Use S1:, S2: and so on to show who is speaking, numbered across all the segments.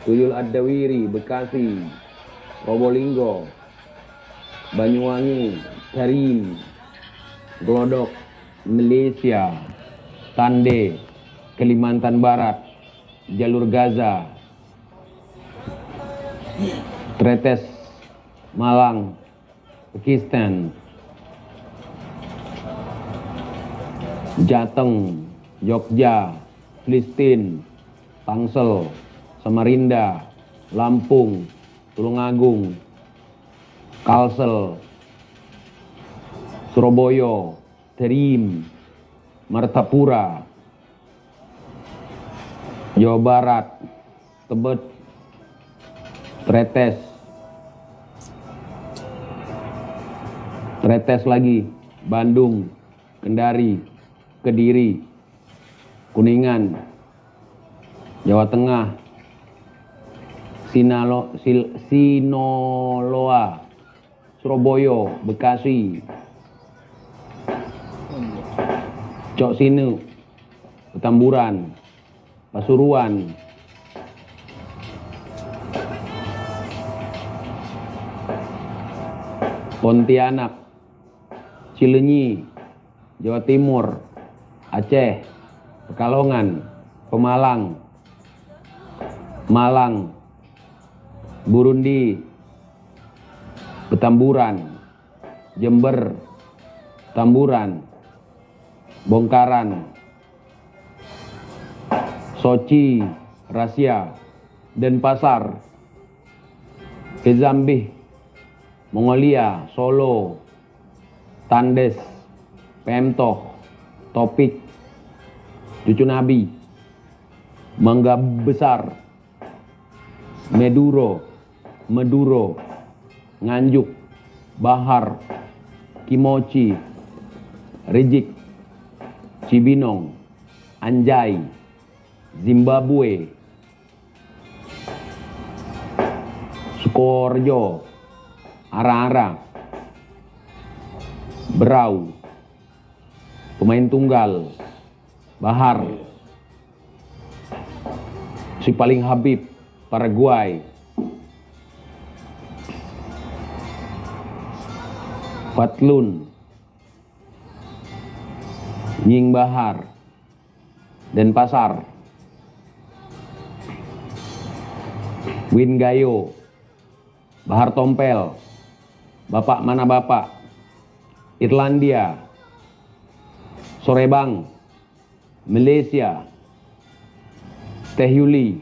S1: Tuyul Adawiri, Bekasi, Probolinggo, Banyuwangi, Karim, Glodok, Malaysia, Tande, Kalimantan Barat, Jalur Gaza, Tretes, Malang, Pakistan, Jateng, Jogja, Filistin, Tangsel, Samarinda, Lampung, Tulungagung, Kalsel, Surabaya, Terim, Martapura, Jawa Barat, Tebet, Tretes lagi, Bandung, Kendari, Kediri, Kuningan, Jawa Tengah, Sinoloa, Surabaya, Bekasi, Cok Sinu, Petamburan, Pasuruan, Pontianak, Cileunyi, Jawa Timur, Aceh, Pekalongan, Pemalang, Malang, Burundi, Petamburan, Jember, Tamburan, Bongkaran, Sochi, Rasia, Denpasar, Kezambih, Mongolia, Solo, Tandes, Pemtoh, Topik, Cucu Nabi, Mangga Besar, Meduro, Nganjuk, Bahar, Kimochi, Rijik, Cibinong, Anjay, Zimbabwe, Sukoharjo, Ara-ara, Berau, Pemain Tunggal, Bahar, Si Paling Habib, Paraguay, Fatlun, Nying Bahar, Denpasar, Wingayo, Bahar Tompel, Bapak Mana Bapak, Irlandia, Sorebang, Malaysia, Teh Yuli,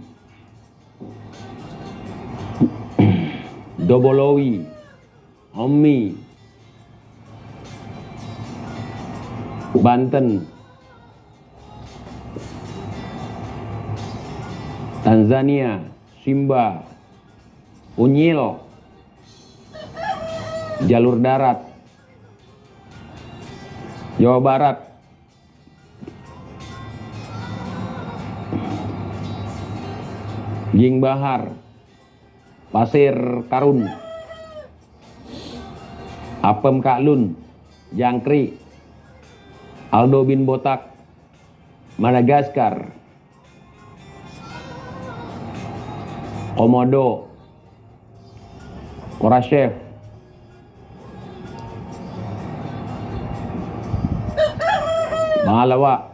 S1: Dobolowi, Ommi, Banten, Tanzania, Simba, Unyil, Jalur Darat, Jawa Barat, Jing Bahar, Pasir Karun, Apem Kaklun, Jangkrik, Aldo Bin Botak, Madagaskar, Komodo, Korashev, Bangalawa,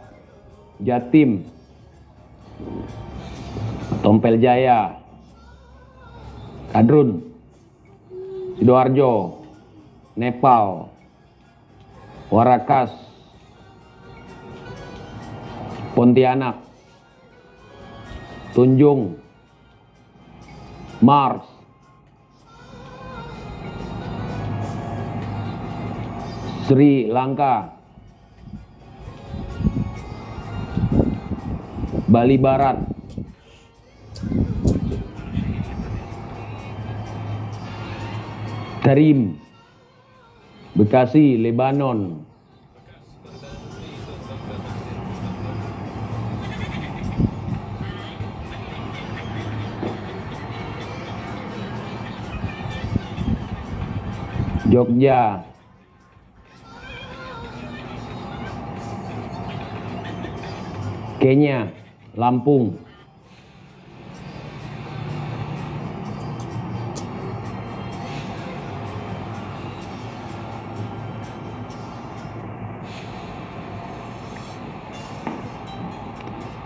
S1: Jatim, Tompel Jaya, Kadrun, Sidoarjo, Nepal, Warakas, Pontianak, Tunjung, Mars, Sri Lanka, Bali Barat, Tarim, Bekasi, Lebanon, Jogja, Kenya, Lampung,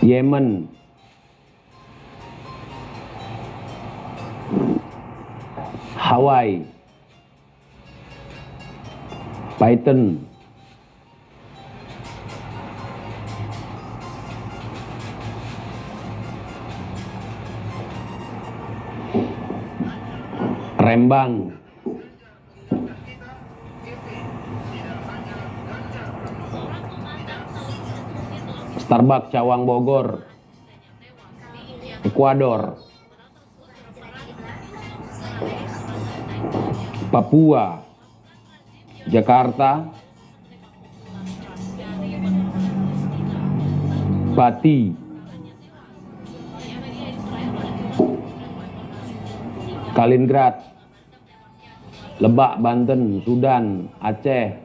S1: Yemen, Hawaii, Python, Rembang, Starbucks Cawang Bogor, Ekuador, Papua, Jakarta, Pati, Kaliningrad, Lebak, Banten, Sudan, Aceh,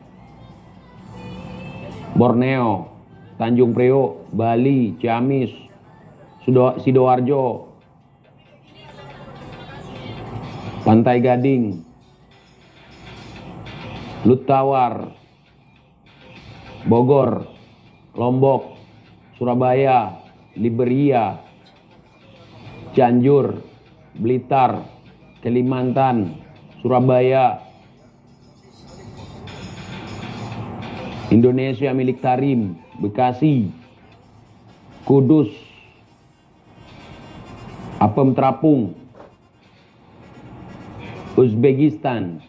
S1: Borneo, Tanjung Priok, Bali, Ciamis, Sidoarjo, Pantai Gading, Luttawar, Bogor, Lombok, Surabaya, Liberia, Cianjur, Blitar, Kalimantan, Surabaya, Indonesia milik Tarim, Bekasi, Kudus, Apem Terapung, Uzbekistan,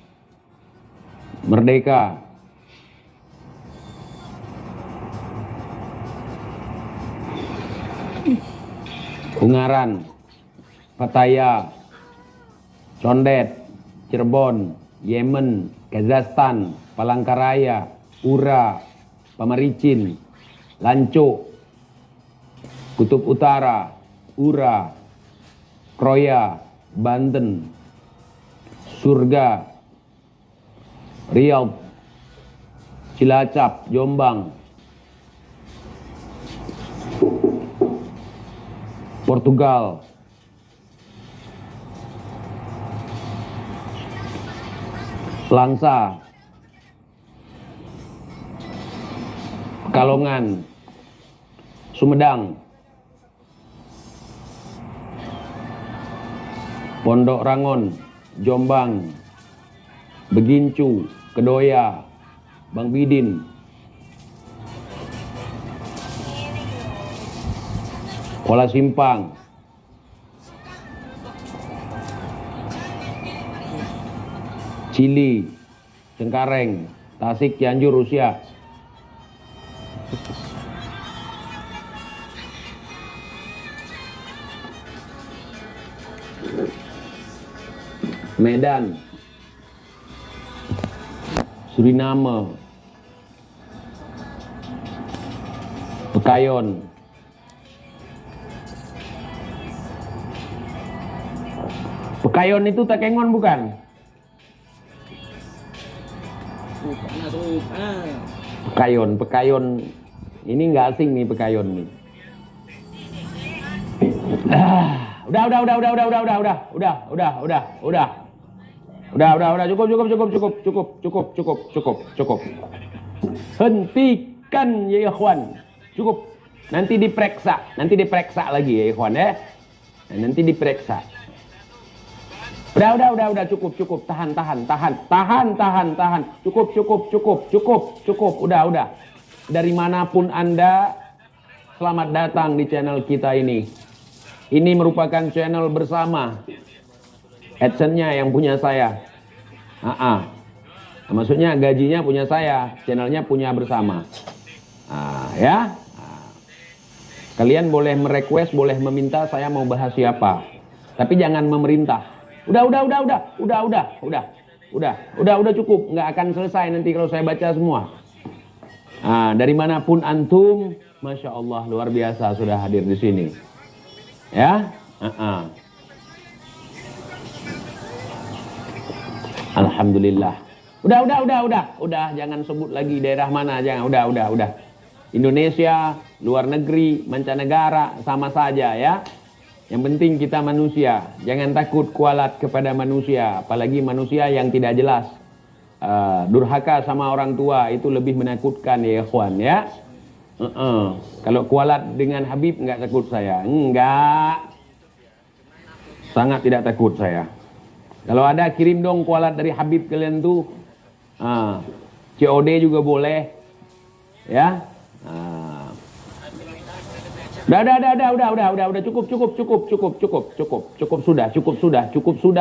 S1: Merdeka, Ungaran, Pattaya, Condet, Cirebon, Yemen, Kazakhstan, Palangkaraya, Ura, Pamaricin, Lanco, Kutub Utara, Ura, Kroya, Banten, Surga, Riau, Cilacap, Jombang, Portugal, Langsa, Pekalongan, Sumedang, Pondok Rangon, Jombang, Begincu, Kedoya, Bang Bidin, Kuala Simpang, Chili, Cengkareng, Tasik, Cianjur, Rusia, Medan, Suriname, Pekayon, Pekayon itu Takengon bukan? Pekayon ini nggak asing nih Pekayon nih. Udah, cukup. Hentikan ya ikhwan. Cukup. Nanti diperiksa lagi ya ikhwan ya. Nanti diperiksa. Udah, cukup. Tahan. Cukup. Udah. Dari manapun Anda, selamat datang di channel kita ini. Ini merupakan channel bersama. AdSense-nya yang punya saya. Maksudnya gajinya punya saya, channelnya punya bersama. Ya. Kalian boleh merequest, boleh meminta saya mau bahas siapa. Tapi jangan memerintah. Udah, cukup. Nggak akan selesai nanti kalau saya baca semua. Dari manapun antum, Masya Allah, luar biasa sudah hadir di sini. Ya, Alhamdulillah. Udah, jangan sebut lagi daerah mana, jangan. Udah. Indonesia, luar negeri, mancanegara, sama saja ya. Yang penting kita manusia, jangan takut kualat kepada manusia, apalagi manusia yang tidak jelas. Durhaka sama orang tua itu lebih menakutkan ya ikhwan ya. Kalau kualat dengan Habib enggak takut saya. Enggak. Sangat tidak takut saya. Kalau ada kirim dong kualat dari Habib kalian tuh. COD juga boleh. Ya. Udah, cukup sudah cukup. Udah.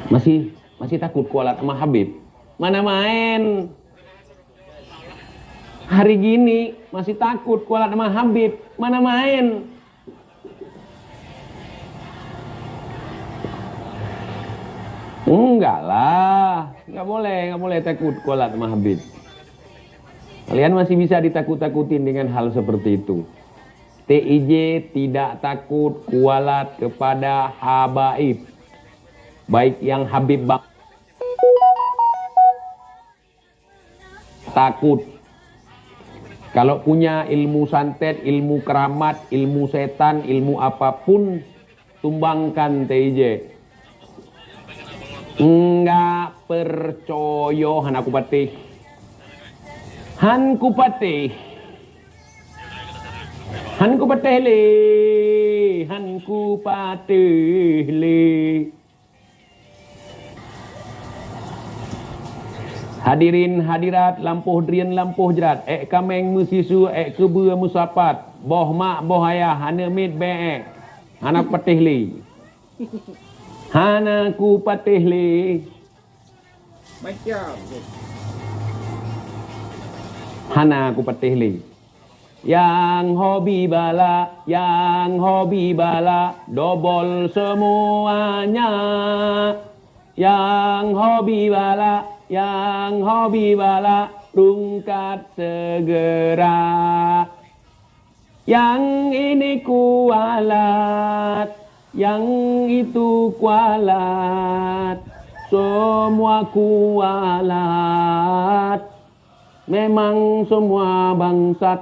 S1: Masih takut kualat sama Habib? Mana main? Hari gini masih takut kualat sama Habib? Mana main? Enggak lah, enggak boleh takut kualat sama Habib. Kalian masih bisa ditakut-takutin dengan hal seperti itu. TIJ tidak takut kualat kepada habaib. Baik yang Habib Bang takut. Kalau punya ilmu santet, ilmu keramat, ilmu setan, ilmu apapun, tumbangkan TIJ. Enggak percaya hanku patih. Hanku patih le. Hadirin hadirat lampuh drian lampuh jerat kameng musisu kebua musapat boh mak boh ayah hana mit be anak patih li. Hanaku patih li.
S2: Macam
S1: Hanaku patih li. Yang hobi bala dobol semuanya. Yang hobi bala rungkat segera. Yang ini kualat, yang itu kualat, semua kualat, memang semua bangsat.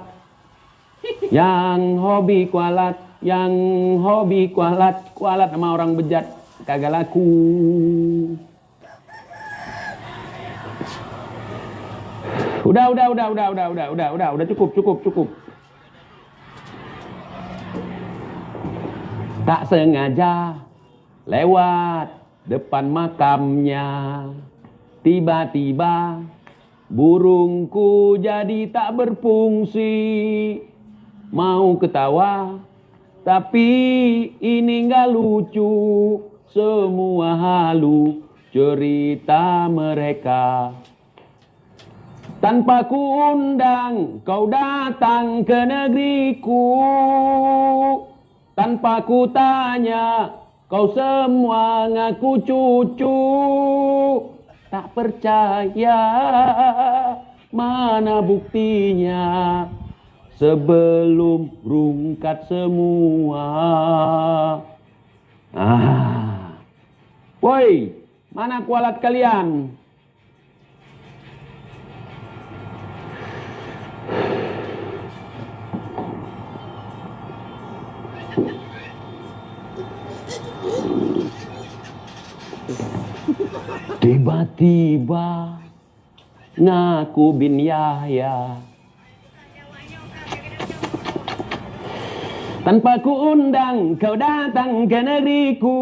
S1: Yang hobi kualat, kualat sama orang bejat kagak laku. Udah, cukup. Tak sengaja lewat depan makamnya, tiba-tiba burungku jadi tak berfungsi. Mau ketawa, tapi ini nggak lucu. Semua halu cerita mereka. Tanpa kuundang kau datang ke negeriku. Tanpa ku tanya kau semua ngaku cucu. Tak percaya, mana buktinya? Sebelum rungkat semua. Woi, mana kualat kalian? Tiba-tiba ngaku bin Yahya. Tanpa kuundang kau datang ke negeriku.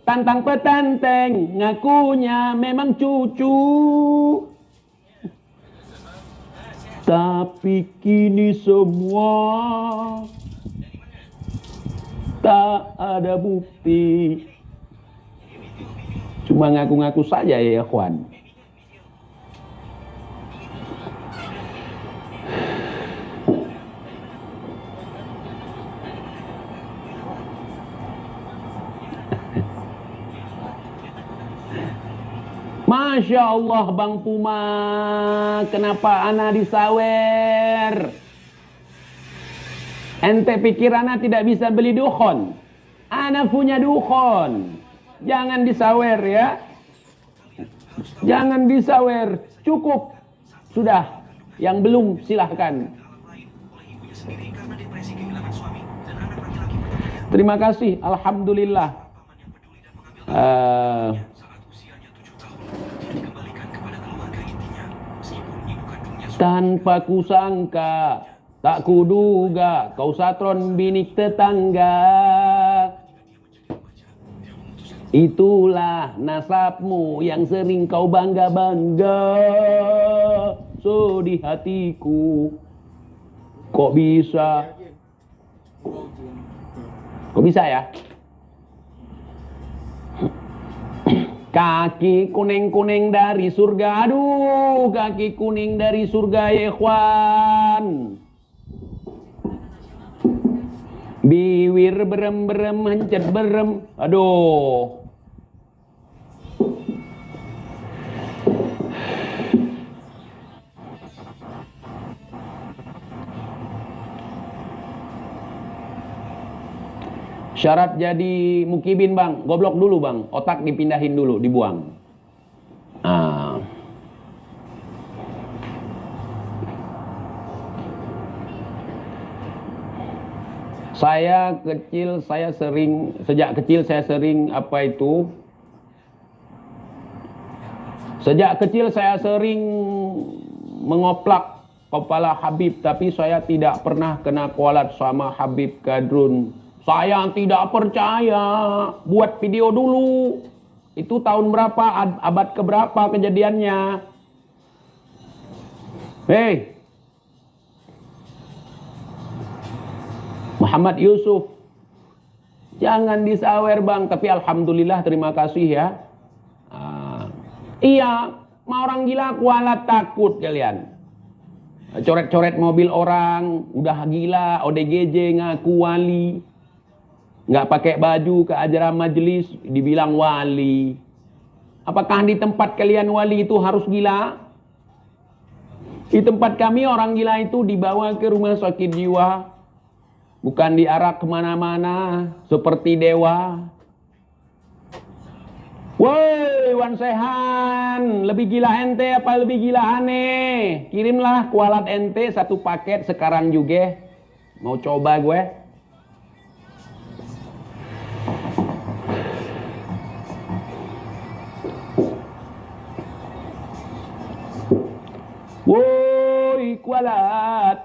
S1: Tantang petanteng ngakunya memang cucu. Tapi kini semua tak ada bukti. Cuma ngaku-ngaku saja ya ikhwan. Masya Allah Bang Puma, kenapa ana disawer? Ente pikir ana tidak bisa beli dukhon? Ana punya dukhon. Jangan disawer ya. Jangan disawer. Cukup. Sudah. Yang belum, silahkan. Terima kasih, alhamdulillah. Tanpa kusangka, tak kuduga, kau satron binik tetangga. Itulah nasabmu yang sering kau bangga-bangga. So di hatiku, kok bisa? Kok bisa ya? Kaki kuning-kuning dari surga. Aduh, kaki kuning dari surga ya ikhwan. Biwir berem-berem, hancet berem. Aduh. Syarat jadi mukibin bang, goblok dulu bang, otak dipindahin dulu, dibuang. Sejak kecil saya sering mengoplak kepala Habib, tapi saya tidak pernah kena kualat sama Habib Kadrun. Saya tidak percaya. Buat video dulu. Itu tahun berapa, abad keberapa kejadiannya? Hei, Muhammad Yusuf, jangan disawer bang. Tapi alhamdulillah, terima kasih ya. Iya, mau orang gila kualat takut kalian. Coret-coret mobil orang, udah gila, ODGJ ngaku wali. Nggak pakai baju ke acara majelis, dibilang wali. Apakah di tempat kalian wali itu harus gila? Di tempat kami orang gila itu dibawa ke rumah sakit jiwa. Bukan diarak kemana-mana seperti dewa. Woi, Wan Sehan, lebih gila ente apa lebih gila aneh? Kirimlah kualat ente satu paket sekarang juga. Mau coba gue. Woi, kualat.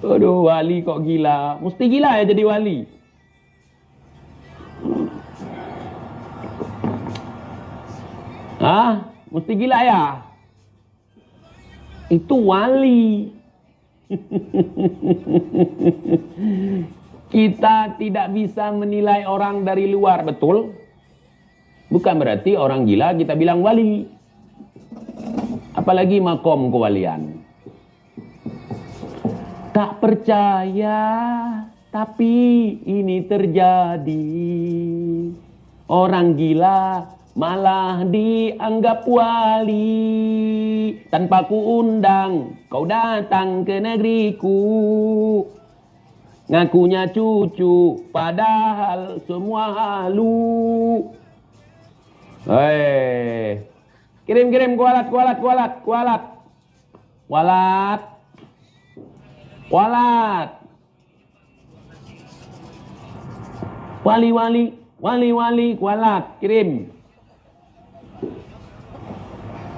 S1: Aduh, wali kok gila. Mesti gila ya jadi wali. Mesti gila ya? Itu wali. Kita tidak bisa menilai orang dari luar, betul? Bukan berarti orang gila kita bilang wali. Apalagi makom kewalian. Tak percaya, tapi ini terjadi. Orang gila malah dianggap wali. Tanpa ku undang, kau datang ke negeriku. Ngakunya cucu, padahal semua halu. Hei, kirim kualat. Wali, kualat, kirim.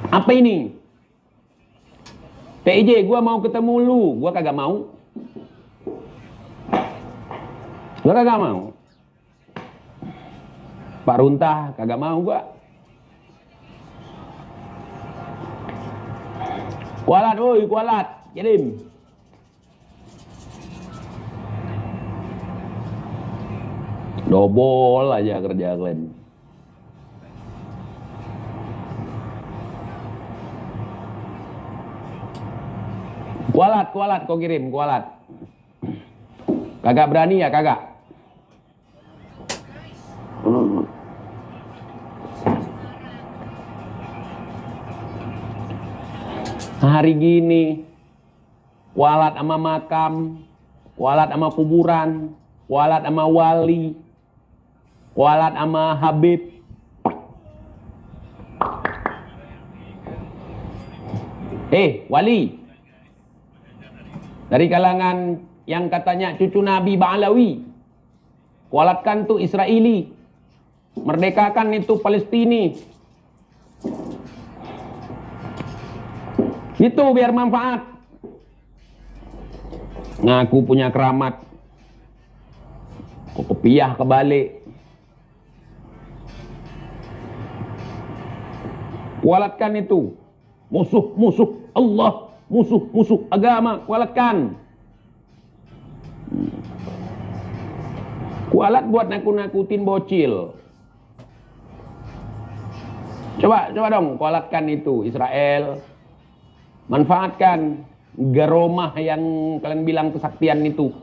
S1: Apa ini? PIJ, gua mau ketemu lu, gua kagak mau. Pak Runtah kagak mau gua. Kualat, kirim. Dobol aja kerja kalian. Kualat, kau kirim, kualat. Kagak berani ya, kagak? Hari gini, kualat sama makam, kualat sama kuburan, kualat sama wali, kualat sama Habib. Wali. Dari kalangan yang katanya cucu Nabi Ba'alawi. Kualatkan tuh Israeli. Merdekakan itu Palestini. Itu biar manfaat. Ngaku punya keramat. Kok kepiah kebalik. Kualatkan itu. Musuh-musuh Allah. Musuh-musuh agama. Kualatkan. Kualat buat nakut-nakutin bocil. Coba dong kualatkan itu Israel. Manfaatkan garomah yang kalian bilang kesaktian itu.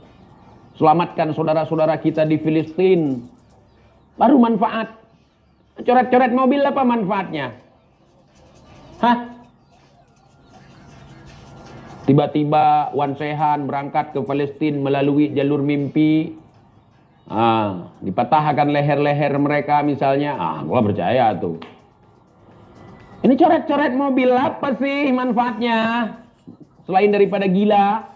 S1: Selamatkan saudara-saudara kita di Filistin. Baru manfaat. Coret-coret mobil apa manfaatnya? Hah? Tiba-tiba Wan Sehan berangkat ke Palestina melalui jalur mimpi. Dipatahkan leher-leher mereka misalnya. Gua percaya tuh. Ini coret-coret mobil apa sih manfaatnya? Selain daripada gila.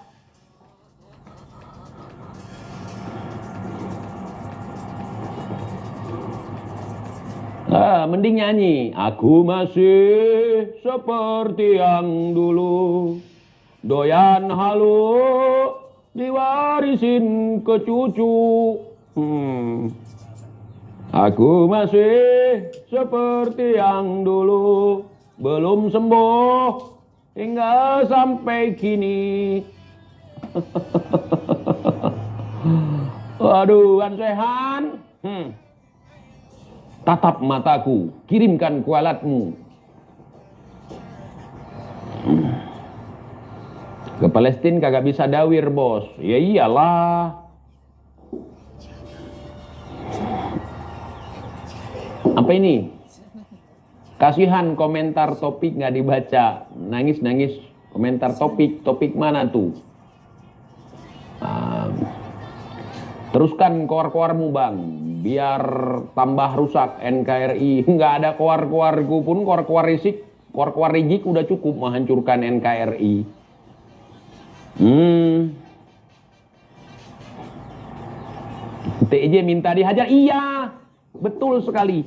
S1: Mending nyanyi. Aku masih seperti yang dulu. Doyan halu diwarisin ke cucu. Aku masih seperti yang dulu. Belum sembuh hingga sampai kini. Waduh, Wan Sehan. Tatap mataku, kirimkan kualatmu. Ke Palestina kagak bisa dawir, bos. Ya iyalah. Apa ini? Kasihan komentar topik nggak dibaca. Nangis-nangis komentar topik. Topik mana tuh? Teruskan koar-koarmu, Bang. Biar tambah rusak NKRI. Nggak ada koar-koarku pun, koar-koar rijik udah cukup menghancurkan NKRI. TJ minta dihajar. Iya, betul sekali.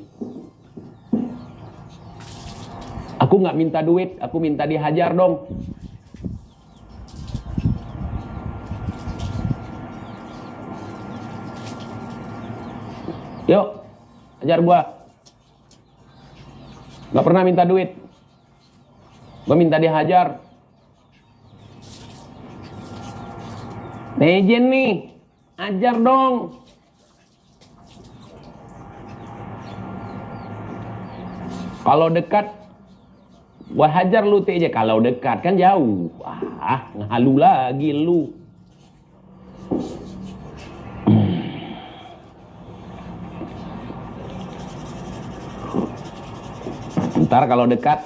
S1: Aku nggak minta duit, aku minta dihajar dong. Yuk, ajar gua. Gak pernah minta duit. Gua minta dihajar. Nejen nih, ajar dong. Kalau dekat, gua hajar lu TJ. Kalau dekat kan jauh. Ngalu lagi lu. Ntar kalau dekat,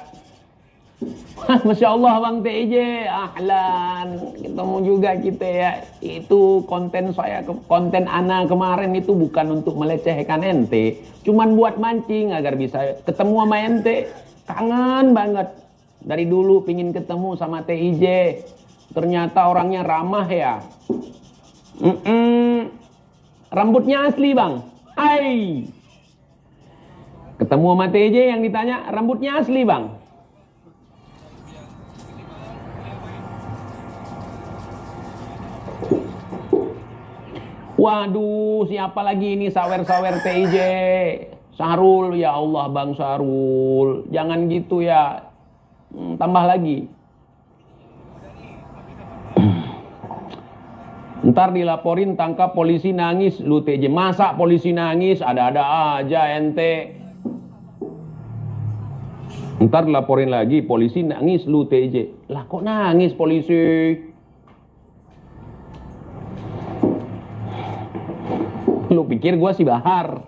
S1: Masya Allah Bang TJ, ahlan, ketemu juga kita ya. Itu konten saya, konten Ana kemarin itu bukan untuk melecehkan ente, cuman buat mancing agar bisa ketemu sama ente. Kangen banget, dari dulu pingin ketemu sama TJ. Ternyata orangnya ramah ya. Rambutnya asli Bang. Ketemu sama TJ yang ditanya, rambutnya asli Bang. Waduh, siapa lagi ini sawer-sawer TJ? Sahrul, ya Allah Bang Sahrul. Jangan gitu ya. Tambah lagi. Ntar dilaporin tangkap polisi nangis lu TJ. Masa polisi nangis? Ada-ada aja ente. Ntar dilaporin lagi polisi nangis lu TJ. Lah kok nangis polisi? Lu pikir gua si Bahar?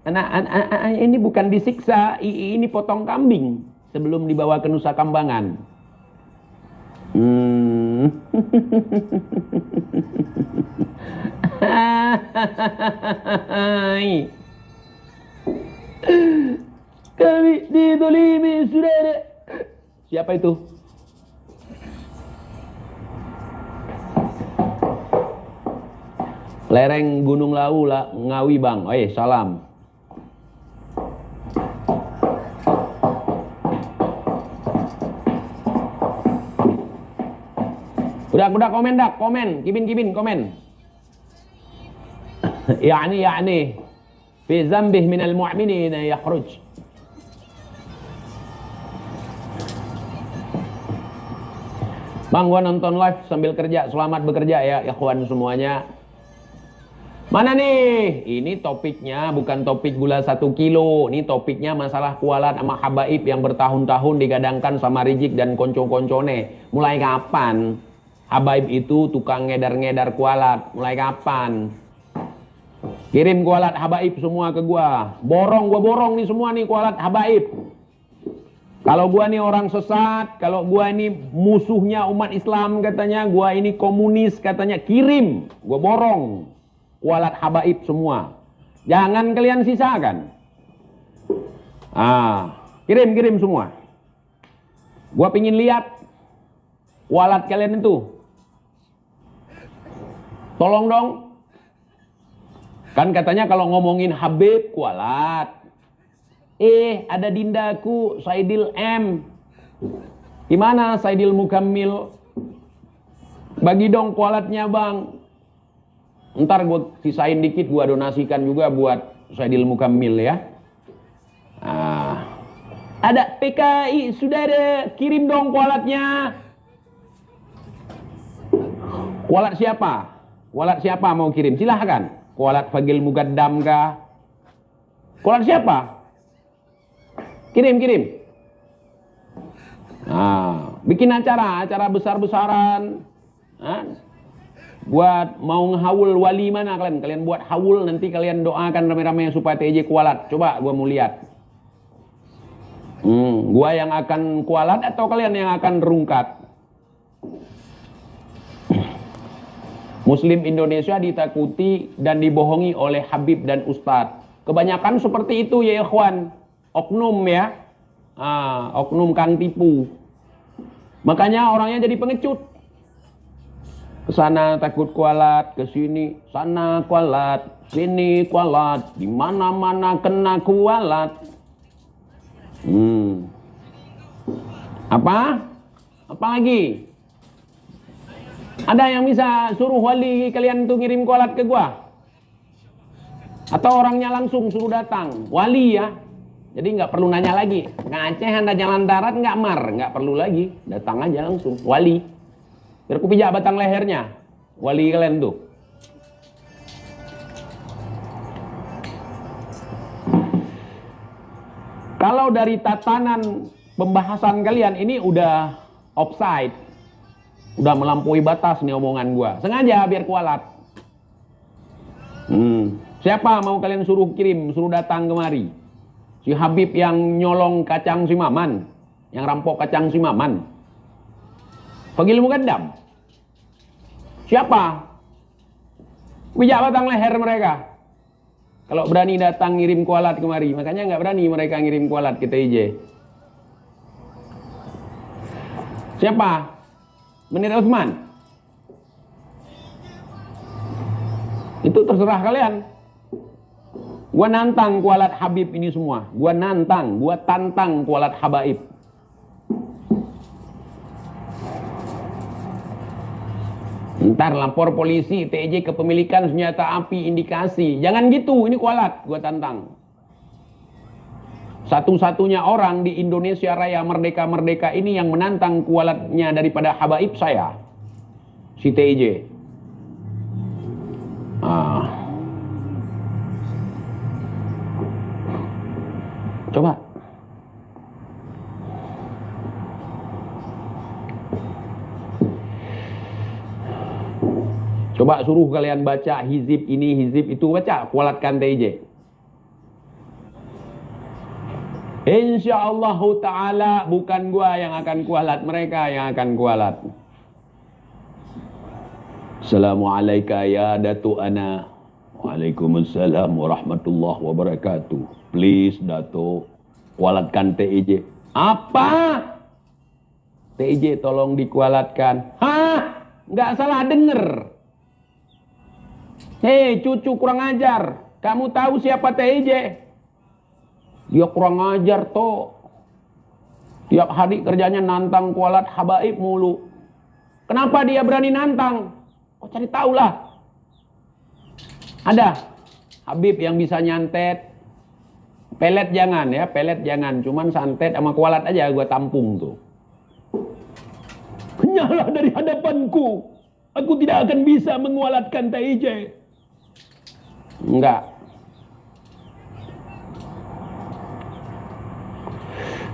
S1: Ini bukan disiksa, ini potong kambing sebelum dibawa ke Nusa Kambangan. Kami didolimi saudara. Siapa itu? Lereng Gunung Lawu Ngawi bang. Salam. Udah komen dah, komen, kibin komen. Yani fi zambih minal mu'minin yakhruj. Bang, gua nonton live sambil kerja. Selamat bekerja ya ikhwan semuanya. Mana nih? Ini topiknya bukan topik gula 1 kilo. Ini topiknya masalah kualat sama habaib yang bertahun-tahun digadangkan sama Rizik dan konco-koncone. Mulai kapan habaib itu tukang ngedar-ngedar kualat? Mulai kapan? Kirim kualat habaib semua ke gua. Gua borong nih semua nih kualat habaib. Kalau gua nih orang sesat, kalau gua ini musuhnya umat Islam katanya, gua ini komunis katanya, kirim. Gua borong kualat habaib semua. Jangan kalian sisakan. Kirim semua. Gua pingin lihat kualat kalian itu. Tolong dong. Kan katanya kalau ngomongin Habib kualat. Ada dindaku Saidil M. Gimana Saidil Mukammil? Bagi dong kualatnya bang. Ntar gue sisain dikit, gue donasikan juga buat Saidil Mukammil ya. Ada PKI, sudah ada, kirim dong kualatnya. Kualat siapa? Kualat siapa mau kirim? Silahkan. Kualat Fagil Mugaddam kah? Kualat siapa? Kirim. Bikin acara besar-besaran. Buat mau ngehaul wali mana kalian? Kalian buat haul, nanti kalian doakan rame-rame supaya TJ kualat. Coba gua mau lihat. Gua yang akan kualat atau kalian yang akan rungkat? Muslim Indonesia ditakuti dan dibohongi oleh Habib dan Ustadz. Kebanyakan seperti itu ya ikhwan. Oknum ya. Oknum kang tipu. Makanya orangnya jadi pengecut. Kesana takut kualat, kesini sana kualat, sini kualat, di mana-mana kena kualat. Apa lagi? Ada yang bisa suruh wali kalian tuh ngirim kualat ke gua? Atau orangnya langsung suruh datang? Wali ya. Jadi nggak perlu nanya lagi. Ngaceh Anda jalan darat nggak mar, nggak perlu lagi. Datang aja langsung. Wali. Biar ku pijak batang lehernya. Wali kalian tuh. Kalau dari tatanan pembahasan kalian ini udah offside. Udah melampaui batas nih omongan gua. Sengaja biar kualat. Siapa mau kalian suruh kirim, suruh datang kemari? Si Habib yang nyolong kacang si Maman, yang rampok kacang si Maman. Fagil Mugaddam. Siapa? Bijak batang leher mereka. Kalau berani datang ngirim kualat kemari. Makanya nggak berani mereka ngirim kualat ke TJ. Siapa? Menir Utsman. Itu terserah kalian. Gua nantang kualat Habib ini semua. Gua tantang kualat habaib. Ntar lapor polisi, TJ kepemilikan senjata api indikasi. Jangan gitu, ini kualat, gua tantang. Satu-satunya orang di Indonesia Raya Merdeka-Merdeka ini yang menantang kualatnya daripada habaib saya. Si TJ. Coba. Coba suruh kalian baca hizib ini, hizib itu, baca, kualatkan TJ. Insyaallah ta'ala bukan gua yang akan kualat, mereka yang akan kualat. Assalamualaikum ya Datu Ana. Waalaikumsalam warahmatullahi wabarakatuh. Please Dato, kualatkan TJ. Apa? TJ tolong dikualatkan. Hah? Nggak salah denger. Hei cucu kurang ajar, kamu tahu siapa TIJ? Dia kurang ajar toh. Tiap hari kerjanya nantang kualat habaib mulu. Kenapa dia berani nantang? Oh cari tahulah. Ada Habib yang bisa nyantet. Pelet jangan ya, pelet jangan. Cuman santet sama kualat aja gua tampung tuh. Nyala dari hadapanku. Aku tidak akan bisa mengualatkan TIJ. Enggak.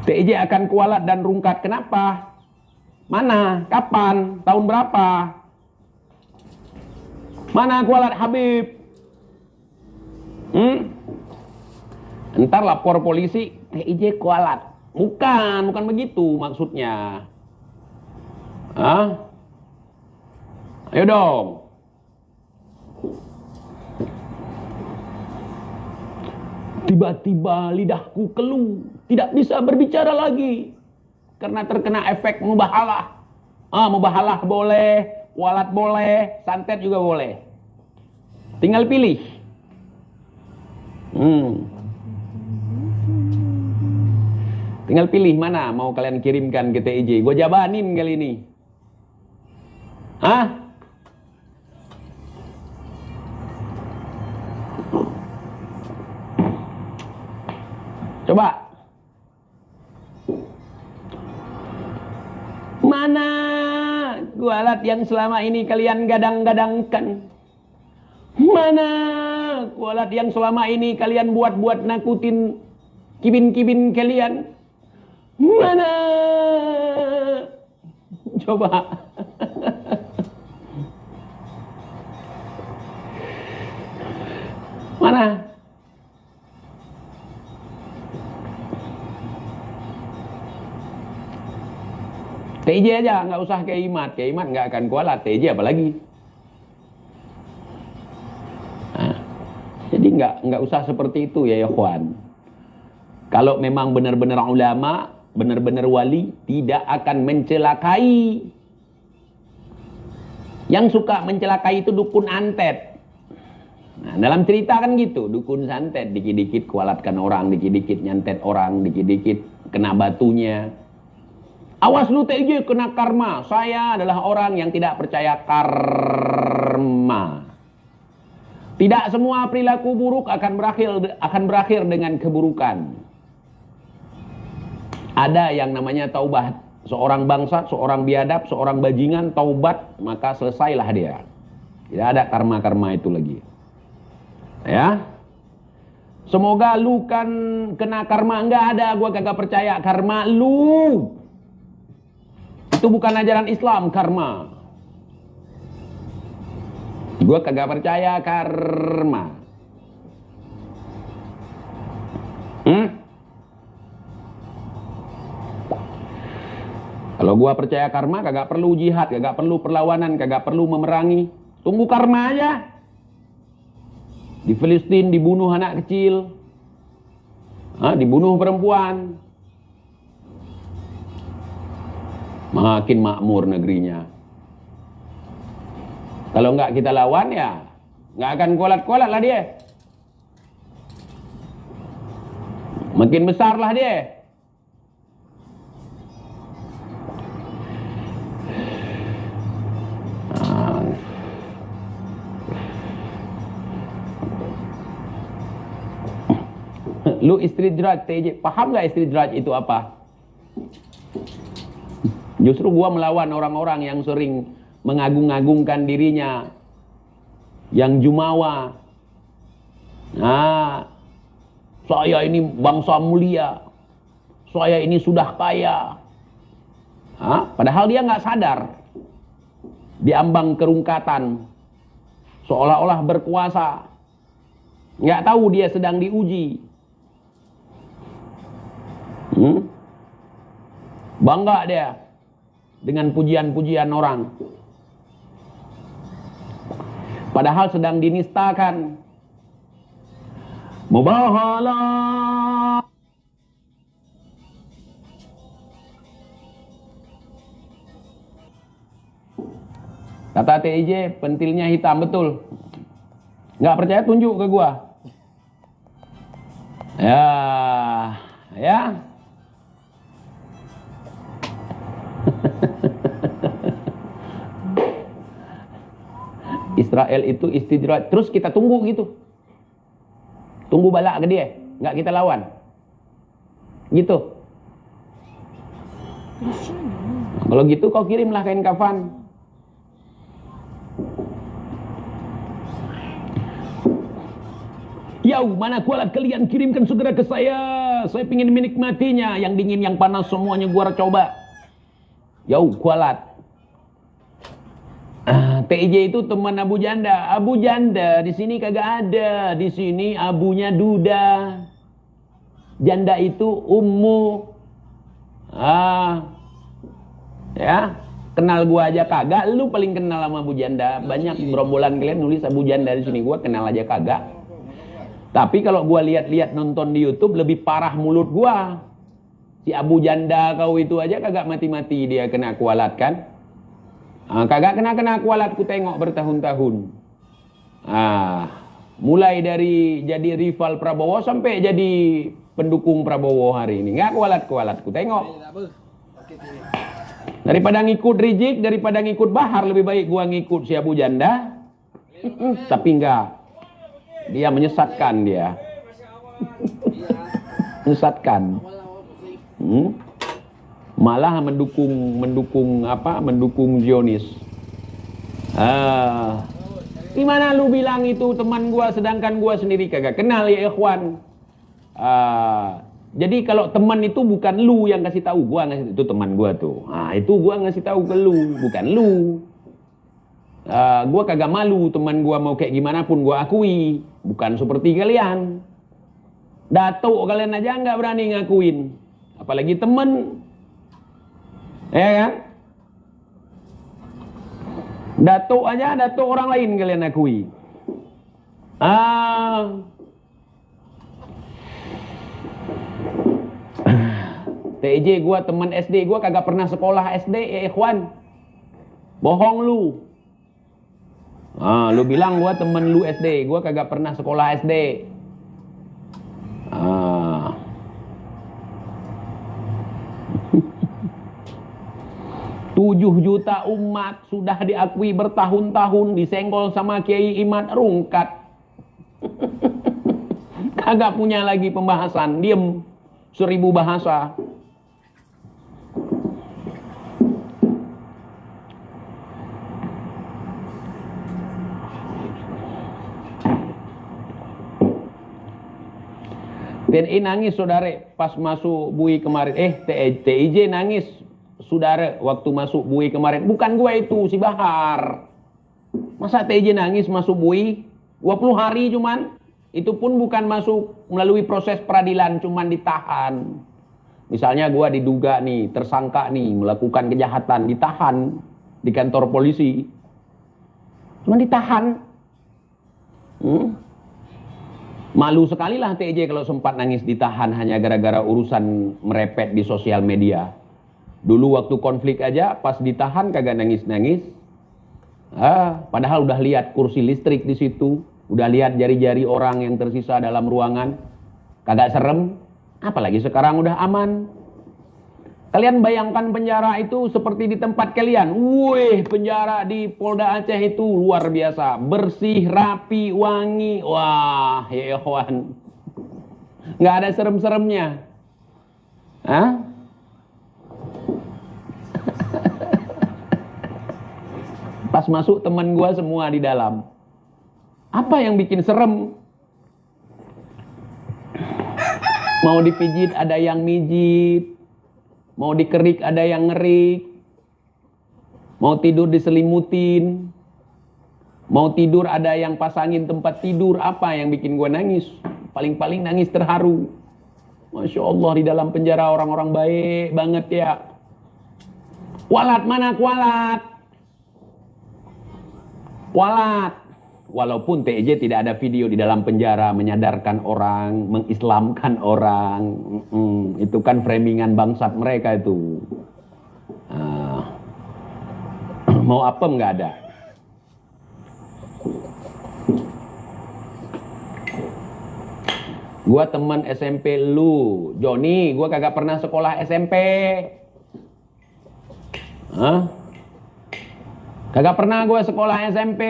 S1: TIJ akan kualat dan rungkat. Kenapa? Mana? Kapan? Tahun berapa? Mana kualat Habib? Ntar lapor polisi, TIJ kualat. Bukan begitu maksudnya. Ayo dong. Tiba-tiba lidahku keluh, tidak bisa berbicara lagi karena terkena efek mubahalah. Mubahalah boleh, kualat boleh, santet juga boleh. Tinggal pilih. Tinggal pilih mana mau kalian kirimkan ke TIJ. Gue jabanin kali ini. Coba. Mana kualat yang selama ini kalian gadang-gadangkan? Mana kualat yang selama ini kalian buat-buat nakutin kibin-kibin kalian? Mana? Coba. Mana? TIJ aja, nggak usah ke Imat. Ke Imat nggak akan kualat. TIJ apalagi? Jadi nggak usah seperti itu ya ikhwan. Kalau memang benar-benar ulama, benar-benar wali, tidak akan mencelakai. Yang suka mencelakai itu dukun antet. Nah, dalam cerita kan gitu, dukun santet, dikit-dikit kualatkan orang, dikit-dikit nyantet orang, dikit-dikit kena batunya. Awas lu TIJ kena karma. Saya adalah orang yang tidak percaya karma. Tidak semua perilaku buruk akan berakhir dengan keburukan. Ada yang namanya taubat. Seorang bangsat, seorang biadab, seorang bajingan taubat, maka selesailah dia. Tidak ada karma-karma itu lagi. Ya. Semoga lu kan kena karma. Enggak ada, gua kagak percaya karma lu. Itu bukan ajaran Islam, karma. Gue kagak percaya karma. Kalau gue percaya karma, kagak perlu jihad, kagak perlu perlawanan, kagak perlu memerangi. Tunggu karma aja. Di Filistin dibunuh anak kecil, dibunuh perempuan. Makin makmur negerinya. Kalau nggak kita lawan ya nggak akan kualat-kualat lah dia. Makin besar lah dia. Lu istidraj TJ, paham nggak istidraj itu apa? Justru gua melawan orang-orang yang sering mengagung-agungkan dirinya, yang jumawa. Saya ini bangsa mulia, saya ini sudah kaya. Padahal dia nggak sadar, diambang kerungkatan, seolah-olah berkuasa, nggak tahu dia sedang diuji. Bangga dia dengan pujian-pujian orang, padahal sedang dinistakan. Mubahalah. Kata TIJ, pentilnya hitam, betul. Nggak percaya tunjuk ke gua. Ya, ya. Israel itu istidrak. Terus kita tunggu gitu. Tunggu balak ke dia. Nggak kita lawan. Gitu. Nah, kalau gitu kau kirimlah kain kafan. Yau, mana kualat kalian kirimkan segera ke saya. Saya ingin menikmatinya. Yang dingin, yang panas semuanya gua coba. Yau, kualat. TIJ itu teman Abu Janda. Abu Janda di sini kagak ada. Di sini abunya duda. Janda itu ummu. Ya, kenal gua aja kagak. Lu paling kenal sama Abu Janda. Banyak gerombolan kalian nulis Abu Janda di sini. Gua kenal aja kagak. Tapi kalau gua lihat-lihat nonton di YouTube lebih parah mulut gua. Si Abu Janda kau itu aja kagak mati-mati dia kena kualat kan? Kagak kena kualat ku tengok bertahun-tahun. Mulai dari jadi rival Prabowo sampai jadi pendukung Prabowo hari ini. Nggak kualat ku tengok. Daripada ngikut Rizik, daripada ngikut Bahar, lebih baik gua ngikut si Abu Janda. Tapi enggak. Dia menyesatkan dia. Menyesatkan. Malah mendukung Zionis. Gimana lu bilang itu teman gua sedangkan gua sendiri kagak kenal ya ikhwan. Jadi kalau teman itu bukan lu yang kasih tahu, gua ngasih itu teman gua tuh. Itu gua ngasih tahu ke lu, bukan lu. Gua kagak malu teman gua mau kayak gimana pun gua akui, bukan seperti kalian. Datuk kalian aja nggak berani ngakuin, apalagi temen. Ya kan? Datuk aja, datuk orang lain kalian akui. TJ gua teman SD gua kagak pernah sekolah SD ya ikhwan. Bohong lu. Lu bilang gua temen lu SD, gua kagak pernah sekolah SD. 7 juta umat sudah diakui bertahun-tahun, disenggol sama Kiai Imad rungkat. Kagak punya lagi pembahasan, diem 1000 bahasa. TNI nangis saudara pas masuk bui kemarin. TIJ nangis saudara waktu masuk bui kemarin. Bukan gua itu, si Bahar. Masa TIJ nangis masuk bui 20 hari cuman. Itu pun bukan masuk melalui proses peradilan, cuman ditahan. Misalnya gua diduga nih, tersangka nih melakukan kejahatan, ditahan di kantor polisi. Cuman ditahan. Malu sekali lah TJ kalau sempat nangis ditahan hanya gara-gara urusan merepet di sosial media. Dulu waktu konflik aja pas ditahan kagak nangis-nangis. Padahal udah lihat kursi listrik di situ, udah lihat jari-jari orang yang tersisa dalam ruangan. Kagak serem, apalagi sekarang udah aman. Kalian bayangkan penjara itu seperti di tempat kalian. Wih, penjara di Polda Aceh itu luar biasa. Bersih, rapi, wangi. Wah, ya ikhwan. Nggak ada serem-seremnya. Pas masuk teman gua semua di dalam. Apa yang bikin serem? Mau dipijit ada yang mijit. Mau dikerik ada yang ngerik. Mau tidur diselimutin. Mau tidur ada yang pasangin tempat tidur. Apa yang bikin gue nangis? Paling-paling nangis terharu. Masya Allah, di dalam penjara orang-orang baik banget ya. Kualat mana kualat? Kualat. Walaupun TJ tidak ada video di dalam penjara menyadarkan orang, mengislamkan orang. Itu kan framingan bangsat mereka itu. Mau apa nggak ada. Gua teman SMP lu, Joni. Gua kagak pernah sekolah SMP. Hah? Kagak pernah gua sekolah SMP.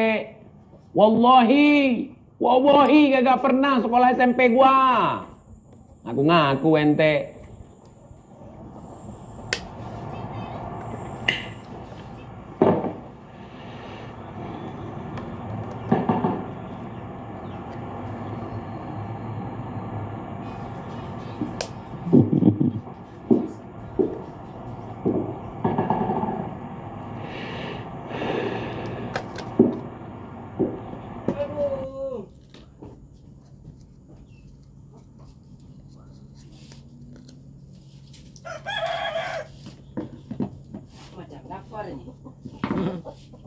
S1: Wallahi, wallahi kagak pernah sekolah SMP gua. Ngaku-ngaku ente.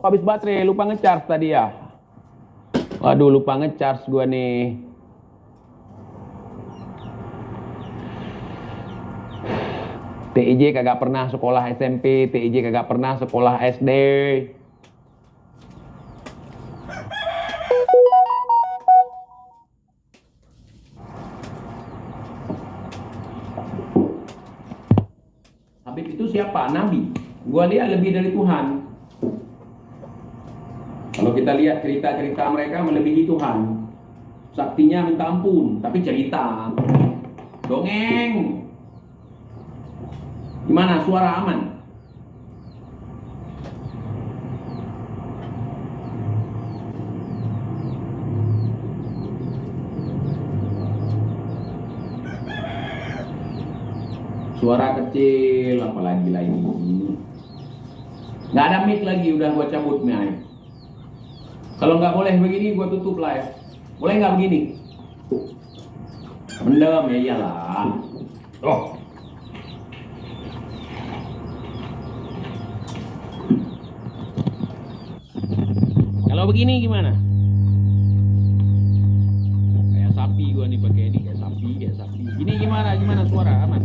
S1: Habis baterai, lupa ngecharge tadi ya. Waduh, lupa ngecharge gua nih. TIJ kagak pernah sekolah SMP, TIJ kagak pernah sekolah SD. Habib itu siapa? Nabi. Gua lihat lebih dari Tuhan. Kalau kita lihat cerita-cerita mereka melebihi Tuhan. Saktinya minta ampun, tapi cerita. Dongeng. Gimana? Suara aman? Suara kecil, apalagi lah ini. Nggak ada mic lagi, udah gua cabut mic. Kalau nggak boleh begini, gua tutup live. Boleh nggak begini? Mendem ya iyalah. Oh. Kalau begini gimana? Kayak sapi gua nih pakai ini, kayak sapi. Ini gimana suara aman?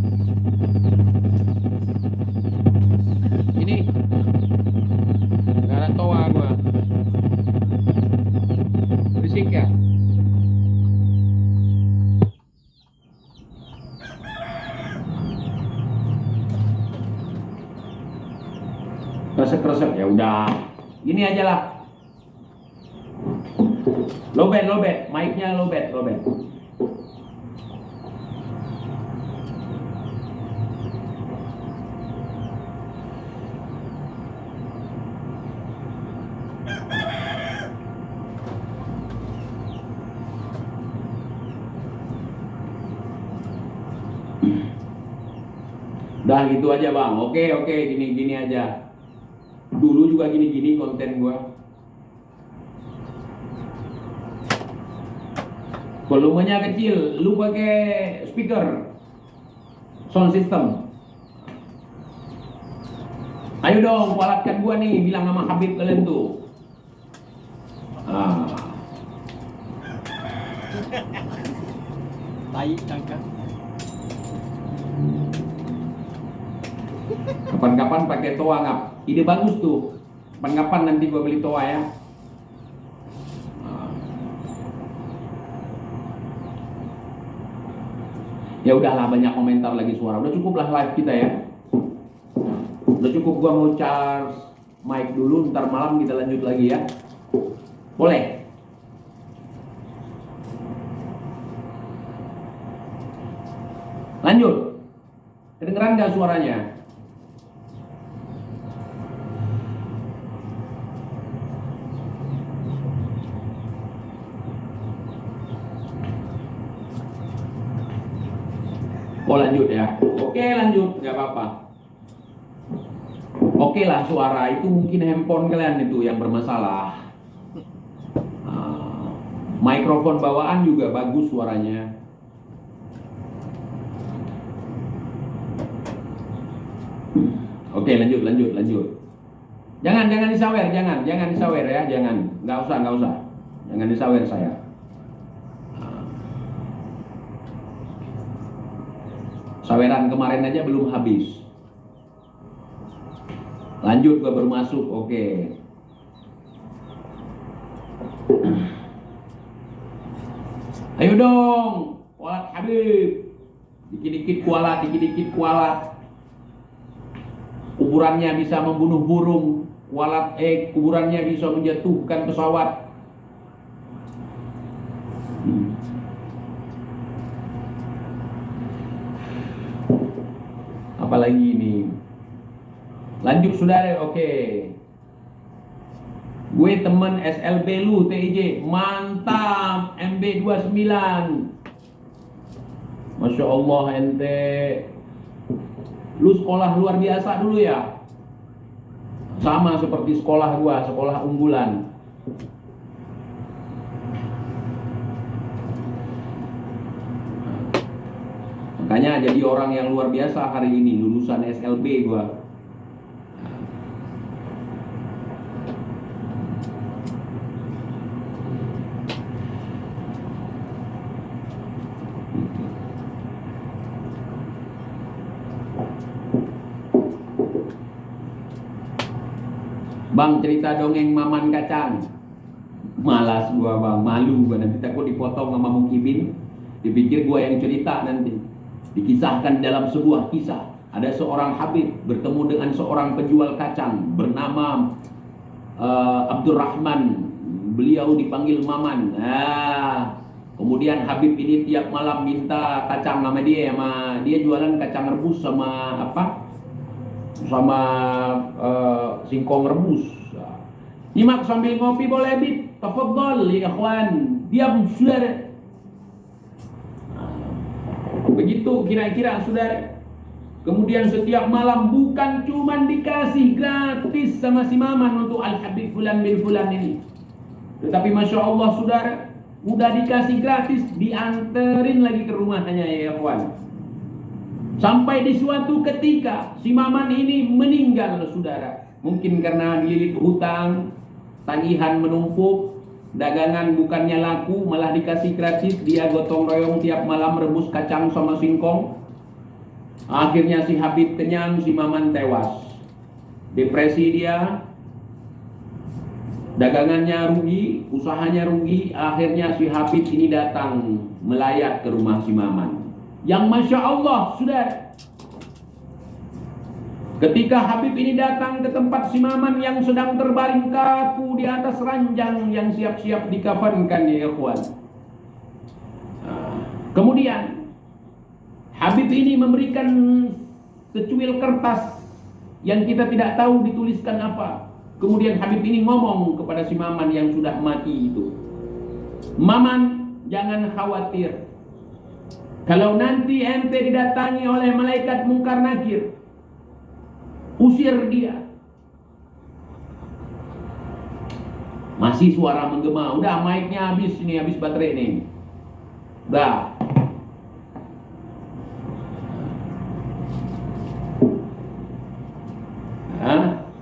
S1: Ini nggak ada toa gua. Berisik ya? Kresek-kresek ya udah. Gini aja lah. Lobet, mic-nya lobet. Udah gitu aja bang. Oke, gini aja. Dulu juga gini konten gua. Volumenya kecil, lu pakai speaker, sound system. Ayo dong, kualatkan gua nih, bilang sama Habib kalian tuh.
S2: Tai tangka.
S1: Kapan-kapan pakai toa ngap. Ide bagus tuh. Kapan-kapan nanti gua beli toa ya. Ya udahlah, banyak komentar lagi suara. Udah cukup lah live kita ya. Udah cukup, gua mau charge mic dulu, ntar malam kita lanjut lagi ya. Boleh? Lanjut. Kedengeran gak suaranya? Oh lanjut ya. Oke lanjut, nggak apa-apa. Oke lah, suara itu mungkin handphone kalian itu yang bermasalah. Mikrofon bawaan juga bagus suaranya. Oke lanjut. Jangan disawer, jangan disawer ya, nggak usah. Jangan disawer saya. Saweran kemarin aja belum habis. Lanjut, gua baru masuk. Oke. Ayo dong, kualat Habib. Dikit-dikit kualat, dikit-dikit kualat. Kuburannya bisa membunuh burung. Kuburannya bisa menjatuhkan pesawat. Apalagi ini. Lanjut saudara, oke. Gue temen SLB lu TIJ, mantap, MB29. Masya Allah ente. Lu sekolah luar biasa dulu ya. Sama seperti sekolah gua, sekolah unggulan. Makanya jadi orang yang luar biasa hari ini, lulusan SLB gua. Bang, cerita dongeng Maman Kacang. Malas gua bang, malu gua, nanti takut dipotong sama Mukibin. Dipikir gua yang cerita nanti. Dikisahkan dalam sebuah kisah, ada seorang Habib bertemu dengan seorang penjual kacang bernama Abdurrahman. Beliau dipanggil Maman. Kemudian Habib ini tiap malam minta kacang sama dia, jualan kacang rebus sama apa? Sama singkong rebus. Nyimak sambil ngopi boleh, Bib? Tafadhol ya ikhwan. Diam saudara. Begitu kira-kira saudara. Kemudian setiap malam bukan cuma dikasih gratis sama si Maman untuk Al-Habib Fulan bin Fulan ini, tetapi Masya Allah saudara, udah dikasih gratis, dianterin lagi ke rumahnya ya ikhwan. Sampai di suatu ketika si Maman ini meninggal saudara. Mungkin karena dililit hutang, tagihan menumpuk, dagangan bukannya laku malah dikasih gratis. Dia gotong royong tiap malam rebus kacang sama singkong. Akhirnya si Habib kenyang, si Maman tewas. Depresi dia, dagangannya rugi, usahanya rugi. Akhirnya si Habib ini datang melayat ke rumah si Maman. Yang Masya Allah saudara, ketika Habib ini datang ke tempat si Maman yang sedang terbaring kaku di atas ranjang yang siap-siap dikafankan ya ikhwan. Kemudian Habib ini memberikan secuil kertas yang kita tidak tahu dituliskan apa. Kemudian Habib ini ngomong kepada si Maman yang sudah mati itu, Maman, jangan khawatir. Kalau nanti ente didatangi oleh malaikat mungkar nakir, usir dia. Masih suara menggema. Udah mic-nya habis ini, habis baterai nih. Udah.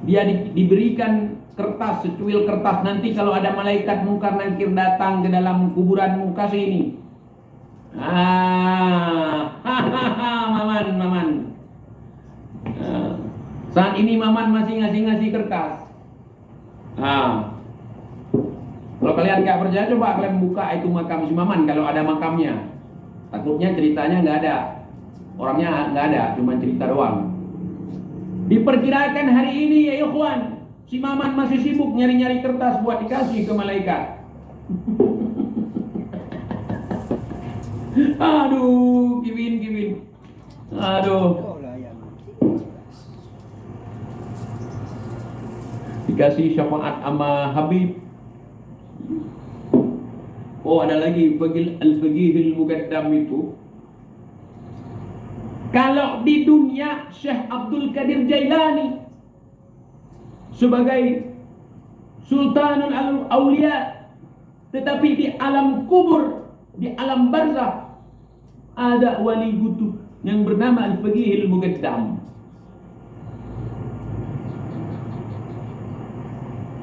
S1: Dia diberikan kertas, secuil kertas. Nanti kalau ada malaikat mungkar nakir datang ke dalam kuburanmu, kasih ini. Maman. Saat ini Maman masih ngasih kertas. Kalau kalian nggak percaya, coba kalian buka itu makam si Maman kalau ada makamnya. Takutnya ceritanya nggak ada, orangnya nggak ada, cuma cerita doang. Diperkirakan hari ini ya ikhwan, si Maman masih sibuk nyari-nyari kertas buat dikasih ke malaikat. Aduh, Kibin. Aduh. Dikasih syafaat sama Habib. Oh, ada lagi Al-Faqihul Muqaddam itu. Kalau di dunia Syekh Abdul Qadir Jailani sebagai Sultanul Aulia, tetapi di alam kubur, di alam barzakh ada wali kutub yang bernama Al-Faqihul Muqaddam.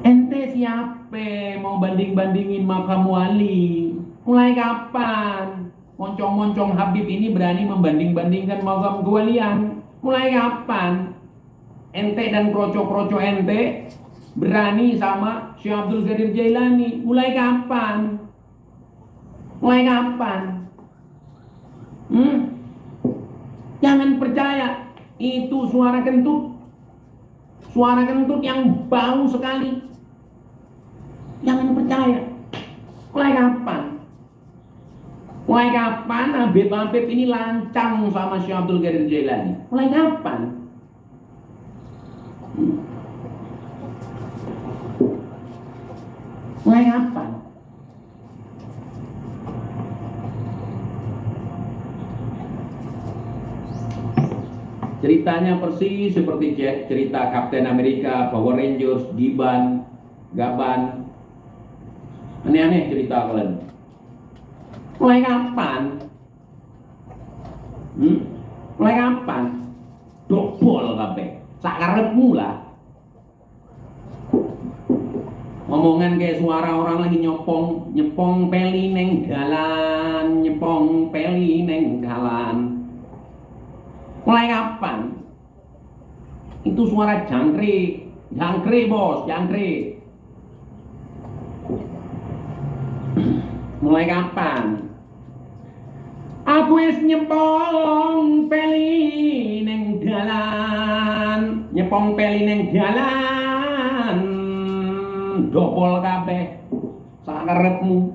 S1: Ente siapa mau banding-bandingin makam wali? Mulai kapan moncong-moncong Habib ini berani membanding-bandingkan makam kewalian? Mulai kapan ente dan kroco-kroco ente berani sama Syekh Abdul Qadir Jailani? Mulai kapan? Jangan percaya, itu suara kentut. Suara kentut yang bau sekali. Jangan percaya. Mulai kapan? Mulai kapan Habib ini lancang sama Syekh Abdul Qadir Jailani? Mulai kapan? Mulai kapan? Ceritanya persis seperti cerita Kapten Amerika, Power Rangers, Giban, Gaban. Aneh-aneh cerita kalian. Mulai kapan? Mulai kapan? Dobol kabeh. Sakarepmu lah. Ngomongan kayak suara orang lagi nyepong peli neng dalan, nyepong peli neng dalan. Mulai kapan? Itu suara jangkrik. Jangkrik bos, jangkrik. Mulai kapan? Aku es nyepong peli neng dalan, nyepong peli neng dalan. Dobol kabeh sakarepmu.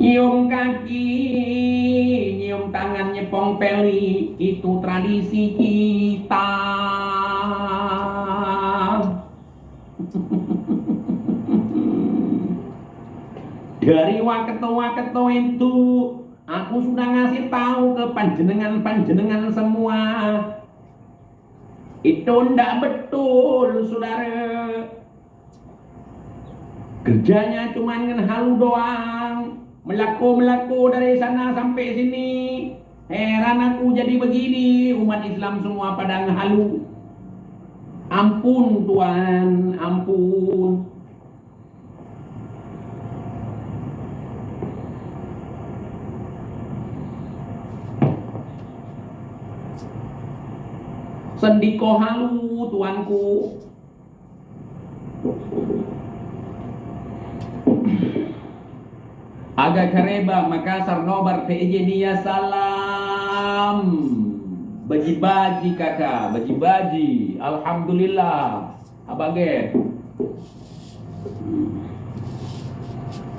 S1: Nyium kaki, nyium tangan, nyepong peli, itu tradisi kita. Dari waketo-waketo itu, aku sudah ngasih tahu ke panjenengan semua. Itu ndak betul, saudara. Kerjanya cuma ngehalu doang. Melaku dari sana sampai sini. Heran aku jadi begini. Umat Islam semua pada ngehalu. Ampun Tuhan, ampun. Sendiko halu tuanku. Agak Kareba, Makassar, Nobar, Tejenia, salam. Baji-baji kakak, baji-baji. Alhamdulillah. Abage.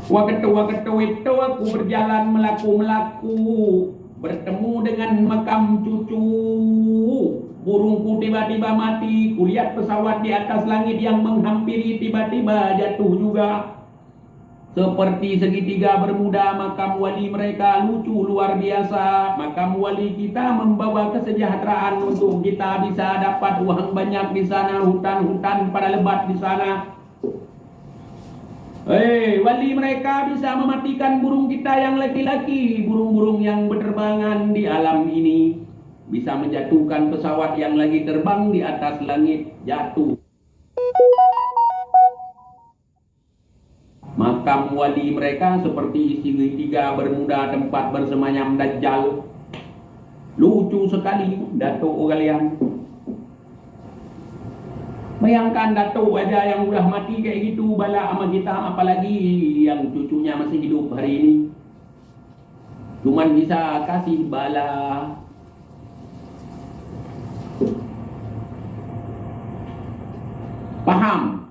S1: Waketu itu aku berjalan melaku. Bertemu dengan makam cucu. Burungku tiba-tiba mati. Kulihat pesawat di atas langit yang menghampiri, tiba-tiba jatuh juga. Seperti segitiga bermuda makam wali mereka, lucu luar biasa. Makam wali kita membawa kesejahteraan untuk kita bisa dapat uang banyak di sana, hutan-hutan pada lebat di sana. Wali mereka bisa mematikan burung kita yang laki-laki, burung-burung yang berterbangan di alam ini. Bisa menjatuhkan pesawat yang lagi terbang di atas langit, jatuh. Makam wali mereka seperti segitiga bermuda tempat bersemayam Dajjal. Lucu sekali datuk kalian. Bayangkan datuk aja yang udah mati kayak gitu bala sama kita, apalagi yang cucunya masih hidup hari ini. Cuman bisa kasih bala. Paham?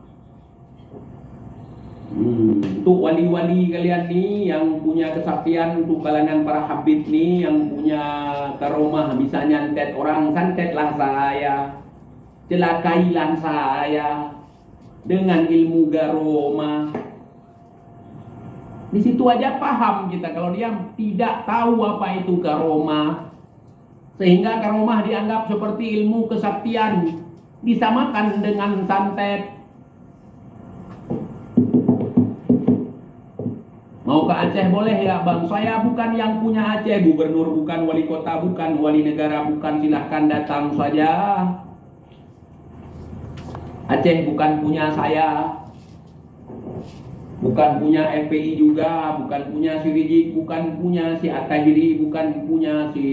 S1: Untuk wali-wali kalian nih yang punya kesaktian, untuk kalangan para habib nih yang punya karomah bisa nyantet orang, santetlah saya, celakailah saya dengan ilmu garomah. Di situ aja paham kita. Kalau dia tidak tahu apa itu karomah, sehingga karomah dianggap seperti ilmu kesaktian, disamakan dengan santet. Mau ke Aceh boleh ya bang? Saya bukan yang punya Aceh, gubernur bukan, wali kota bukan, wali negara bukan, silahkan datang saja. Aceh bukan punya saya, bukan punya FPI juga, bukan punya si Rizik, bukan punya si At-Tahiri, bukan punya si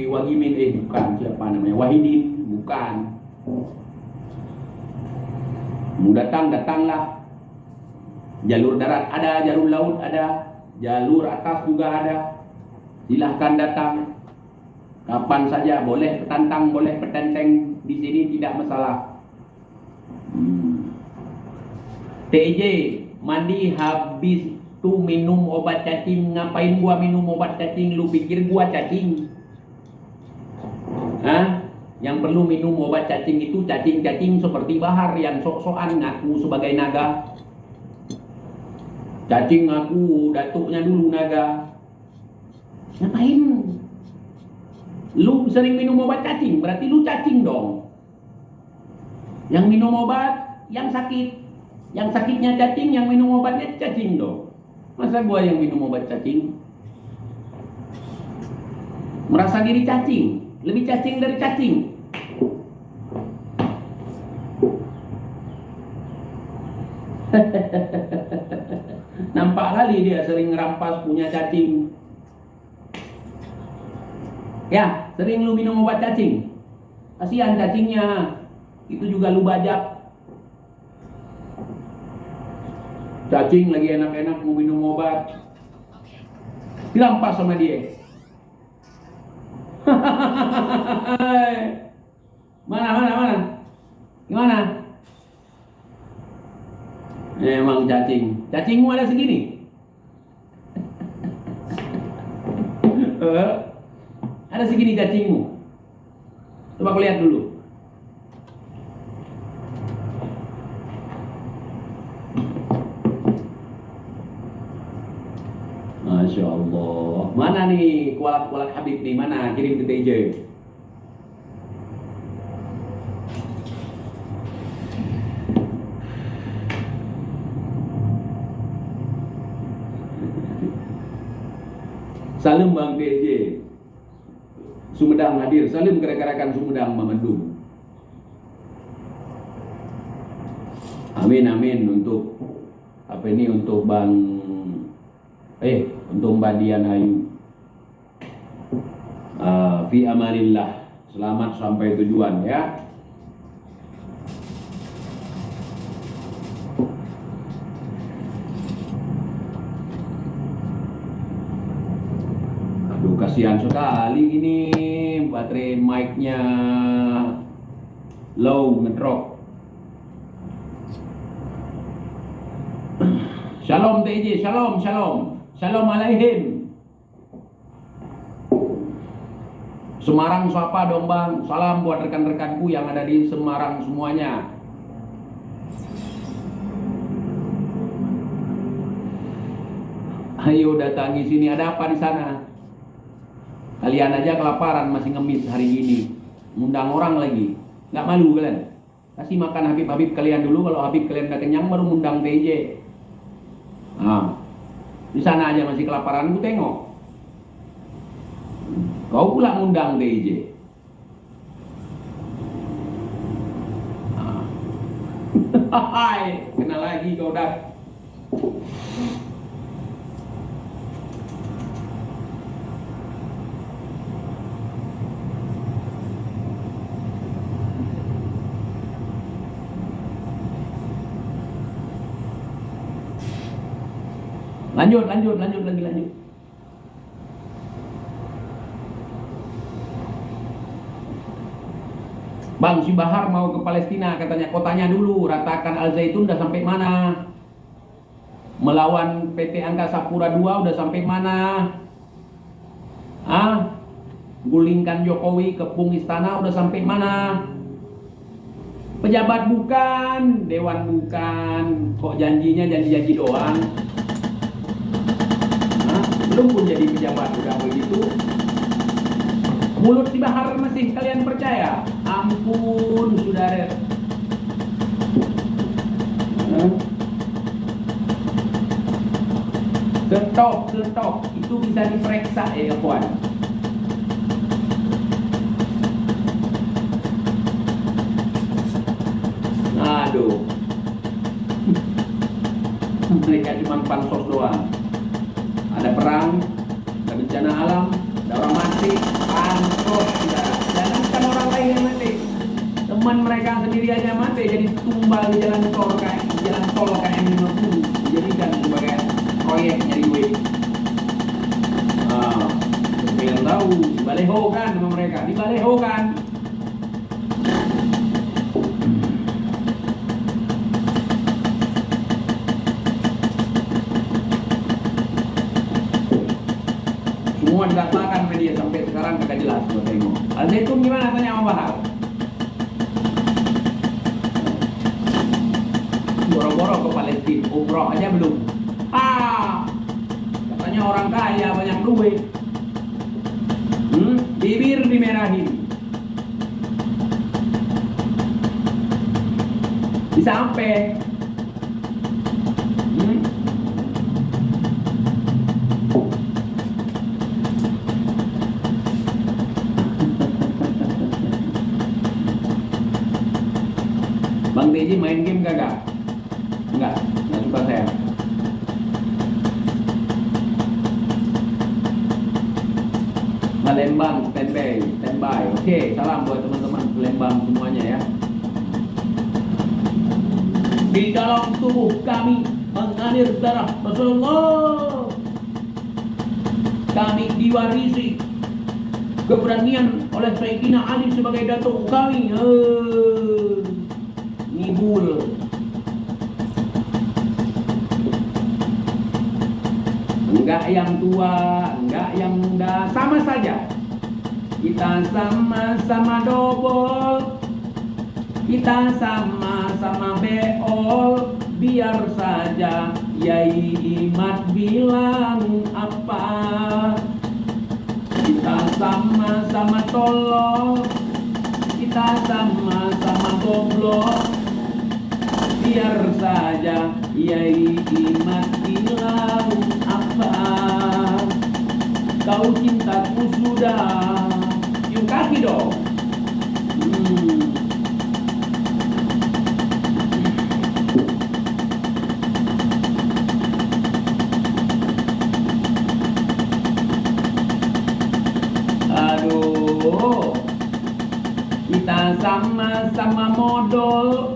S1: Wagimin, bukan, siapa namanya, Wahidin, bukan. Mau datang, datanglah. Jalur darat ada, jalur laut ada, jalur atas juga ada. Silahkan datang. Kapan saja boleh petantang, boleh petenteng. Di sini tidak masalah. TJ, mandi habis tuh minum obat cacing. Ngapain gua minum obat cacing? Lu pikir gua cacing? Hah? Yang perlu minum obat cacing itu cacing-cacing seperti Bahar yang sok-sokan ngaku sebagai naga. Cacing ngaku datuknya dulu naga. Ngapain? Lu sering minum obat cacing, berarti lu cacing dong. Yang minum obat, yang sakit. Yang sakitnya cacing, yang minum obatnya cacing dong. Masa gua yang minum obat cacing? Merasa diri cacing, lebih cacing dari cacing. Nampak kali dia sering ngerampas punya cacing. Ya, sering lu minum obat cacing. Kasihan cacingnya. Itu juga lu bajak. Cacing lagi enak-enak mau minum obat, dirampas sama dia. Mana? Gimana? Emang cacing. Cacingmu ada segini? Ada segini cacingmu? Coba aku lihat dulu. Masya Allah. Mana nih kualat-kualat Habib nih? Mana? Kirim ke TJ. Salam Bang TJ. Sumedang hadir. Salam ke rekan-rekan Sumedang Mamandung. Amin untuk apa ini, untuk untuk Mbak Dian Ayu. Fi amanillah. Selamat sampai tujuan ya. Aduh, kasihan sekali ini baterai mic-nya low, ngedrop. Shalom TJ, shalom. Shalom alaihim. Semarang siapa dong Bang? Salam buat rekan-rekanku yang ada di Semarang semuanya. Ayo datangi sini. Ada apa di sana? Kalian aja kelaparan masih ngemis hari ini. Ngundang orang lagi. Nggak malu kalian? Kasih makan Habib-Habib kalian dulu. Kalau Habib kalian udah kenyang baru ngundang TJ. Di sana aja masih kelaparan, ku tengok. Kau pula ngundang TJ. Hai, kena lagi kau dah. Lanjut lagi. Bang, si Bahar mau ke Palestina katanya. Kotanya dulu, ratakan Al Zaitun udah sampai mana? Melawan PT Angkasa Pura II udah sampai mana? Gulingkan Jokowi, kepung istana udah sampai mana? Pejabat bukan, dewan bukan. Kok janjinya janji-janji doang? Belum pun jadi pejabat udah begitu. Mulut si Bahar masih kalian percaya? Ampun, saudara. Ketok itu bisa diperiksa ya kawan. Aduh. Mereka cuma pansos doang. Ada perang, ada bencana alam, ada orang mati, pansos, saudara. Jangankan orang lain yang mati, teman mereka sendiri aja mati jadi tumbal di jalan tol KM50 dijadikan sebagai proyek nyari duit. Kalian tahu dibaleho kan sama mereka, dibaleho kan. Semua dikatakan media sampai sekarang kagak jelas buat tengok. Al-Zaitun gimana tanya sama Bahar? Boro-boro ke Palestina, umroh aja belum. Katanya orang kaya banyak duit. Bibir dimerahin. Disampai. Bang Teji main game kagak? Enggak suka saya. Palembang standby. Oke, salam buat teman-teman Palembang semuanya ya. Di dalam tubuh kami mengalir darah Rasulullah. Kami diwarisi keberanian oleh Sayyidina Ali sebagai datuk kami. Ngibul. Enggak yang tua, enggak yang muda, sama saja. Kita sama-sama dobol, kita sama-sama beol. Biar saja Yai Imat bilang apa. Kita sama-sama tolol, kita sama-sama goblok. Biar saja Yai Imat bilang apa. Kau cintaku sudah, cium kaki dong. Aduh, kita sama-sama modal,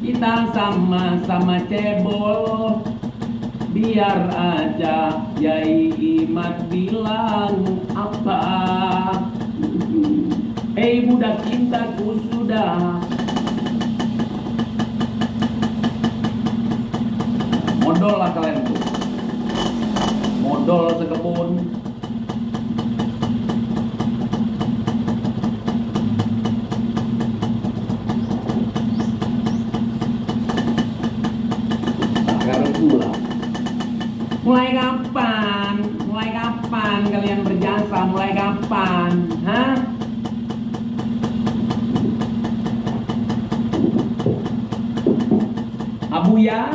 S1: kita sama-sama cebol. Biar aja Yai Imat bilang apa. Hei budak cintaku sudah. Modal lah kalian tuh. Modal sekebun. Mulai kapan kalian berjasa? Mulai kapan? Hah? Abuya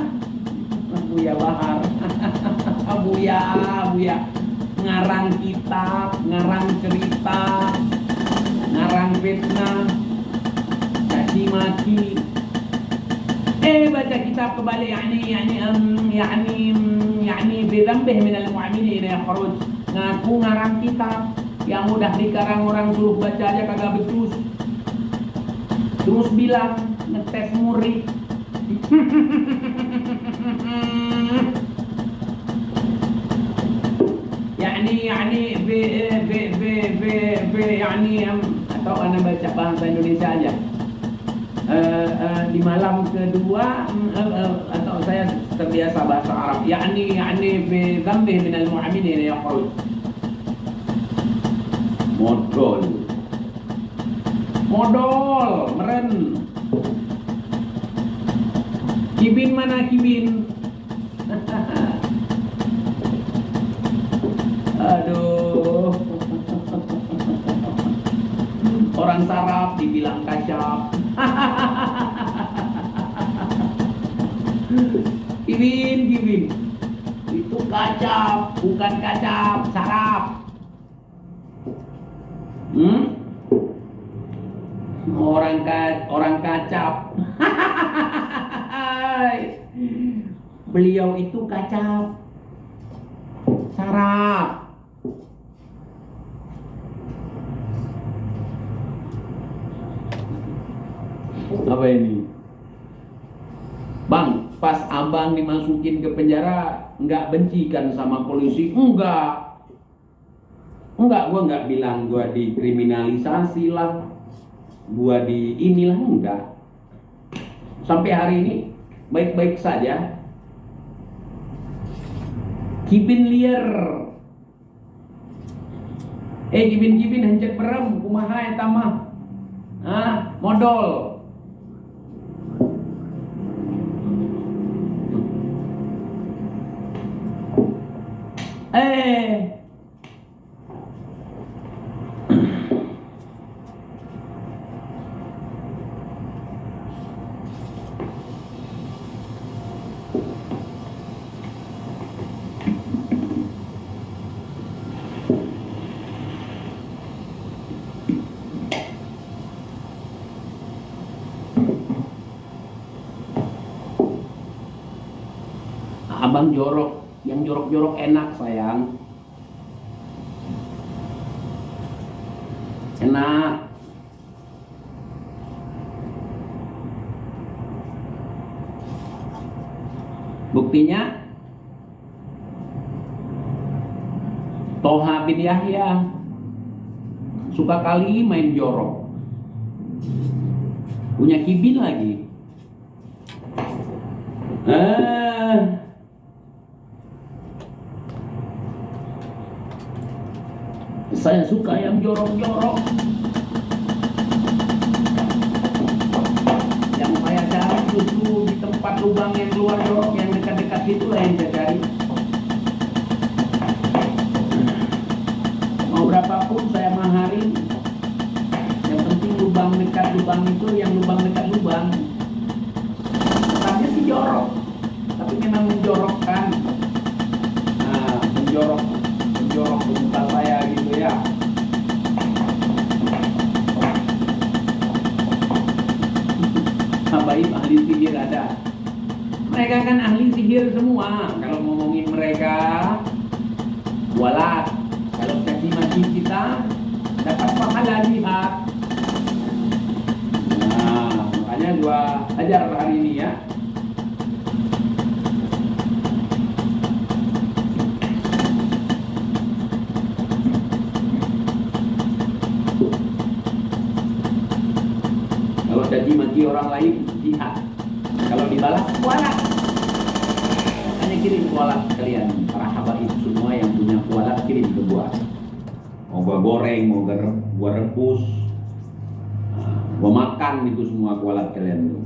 S1: Bahar. Abuya ngarang kitab, ngarang cerita, ngarang fitnah, caci maki. Baca kitab kembali yani bidambih minal mu'aminin yakhruj. Ngaku ngarang kitab yang udah dikarang orang suruh baca aja kagak becus. Terus bilang ngetes murid. atau anda baca bahasa Indonesia aja. Di malam kedua atau saya terbiasa bahasa Arab yakni bi dzambih minal mu'minin yaqul modal meren. Kibin mana kibin? Aduh, orang saraf dibilang kasyaf. Kibin itu kacap, bukan kacap, saraf. Orang kacap. Beliau itu kacap, saraf. Apa ini? Bang, pas abang dimasukin ke penjara, nggak benci kan sama polisi? Enggak. Enggak, gua nggak bilang gua dikriminalisasi lah, gua di inilah, enggak. Sampai hari ini baik-baik saja. Kibin liar. Kibin hancet berem, kumaha eta mah. Modal. Abang jorok, yang jorok-jorok enak sayang. Enak. Buktinya Toha bin Yahya suka kali main jorok, punya kibin lagi. Saya suka yang jorok-jorok. Yang saya cari justru di tempat lubang yang keluar jorok, yang dekat-dekat itu lah yang saya cari. Mau berapapun saya maharin. Yang penting lubang dekat lubang itu, yang lubang dekat lubang. Tapi sih jorok, tapi memang menjorokkan. Menjorok muka saya gitu ya. Habaib ahli sihir ada. Mereka kan ahli sihir semua. Kalau ngomongin mereka walat. Kalau caci maki kita dapat pahala jihad. Makanya gua ajar hari ini ya. Caci maki orang lain jihad, kalau dibalas kualat. Makanya kirim kualat kalian, para habaib semua yang punya kualat kirim ke gua. Mau gua goreng, mau gua rebus, gua makan itu semua kualat kalian itu.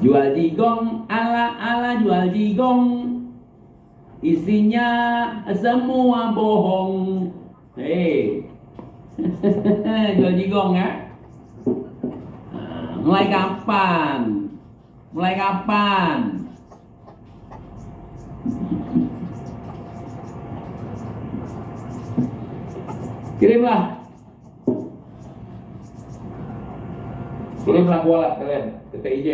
S1: Jual jigong ala jual jigong, isinya semua bohong. Jual jigong ya. Mulai kapan? Kirimlah kualat kalian ke TIJ.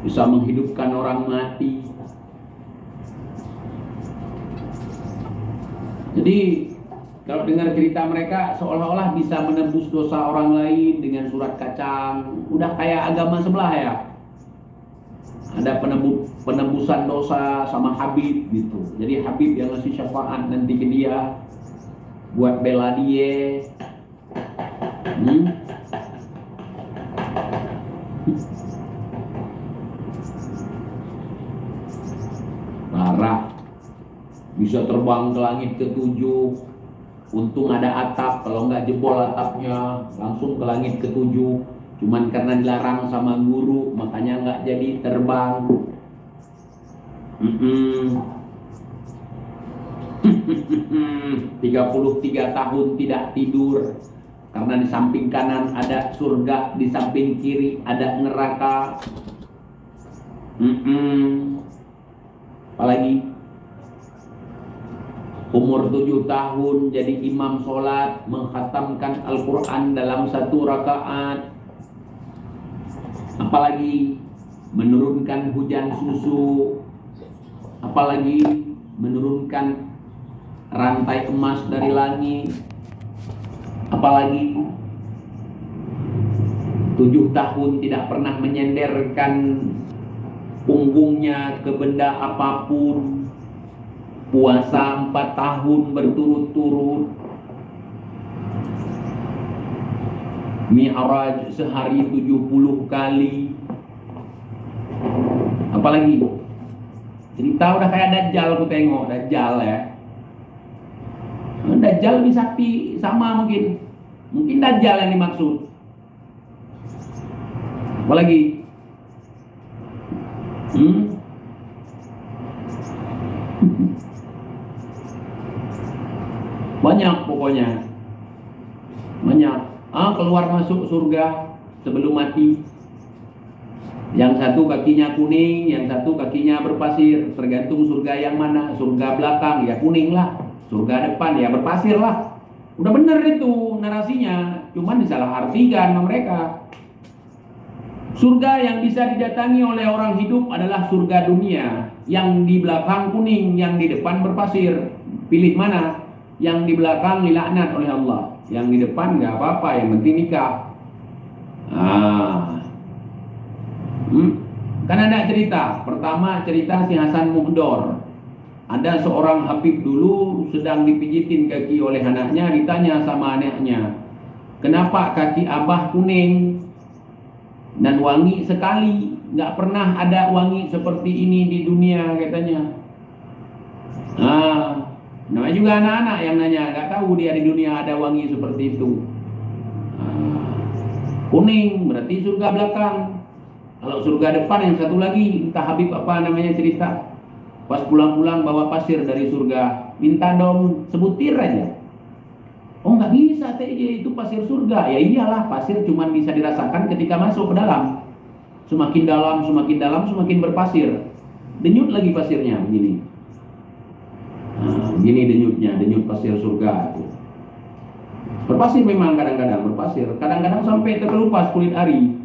S1: Bisa menghidupkan orang mati. Jadi kalau dengar cerita mereka seolah-olah bisa menebus dosa orang lain dengan surat kacang. Udah kayak agama sebelah ya. Ada penebusan dosa sama Habib gitu. Jadi Habib yang ngasih syafaat nanti ke dia buat bela dia. Parah. Bisa terbang ke langit ke-7. Untung ada atap, kalau nggak jebol atapnya langsung ke langit ke-7. Cuman karena dilarang sama guru, makanya nggak jadi terbang. 33 tahun tidak tidur karena di samping kanan ada surga, di samping kiri ada neraka. Apalagi Umur 7 tahun jadi imam sholat, mengkhatamkan Al-Quran dalam 1 rakaat. Apalagi menurunkan hujan susu, apalagi menurunkan rantai emas dari langit, apalagi 7 tahun tidak pernah menyenderkan punggungnya ke benda apapun, puasa 4 tahun berturut-turut, mi'raj sehari 70 kali. Apalagi cerita udah kayak Dajjal, aku tengok Dajjal ya. Dajjal lebih sakti sama mungkin Dajjal yang dimaksud. Apalagi banyak pokoknya, banyak. Keluar masuk surga sebelum mati. Yang satu kakinya kuning, yang satu kakinya berpasir. Tergantung surga yang mana. Surga belakang ya kuning lah, surga depan ya berpasir lah. Udah bener itu narasinya, cuman disalahartikan sama mereka. Surga yang bisa didatangi oleh orang hidup adalah surga dunia. Yang di belakang kuning, yang di depan berpasir. Pilih mana? Yang di belakang dilaknat oleh Allah, yang di depan nggak apa-apa, yang penting nikah. Kan ada cerita. Pertama cerita si Hasan Muhdor. Ada seorang Habib dulu sedang dipijitin kaki oleh anaknya. Ditanya sama anaknya, kenapa kaki abah kuning dan wangi sekali? Nggak pernah ada wangi seperti ini di dunia katanya. Namanya juga anak-anak yang nanya, nggak tahu dia di dunia ada wangi seperti itu. Kuning berarti surga belakang. Kalau surga depan yang satu lagi, entah Habib apa namanya cerita. Pas pulang-pulang bawa pasir dari surga, minta dong sebutir aja. Oh nggak bisa TJ, itu pasir surga. Ya iyalah, pasir cuma bisa dirasakan ketika masuk ke dalam. Semakin dalam, semakin dalam, semakin berpasir. Denyut lagi pasirnya begini. Begini denyutnya, denyut pasir surga itu. Berpasir memang kadang-kadang berpasir, kadang-kadang sampai terkelupas kulit ari.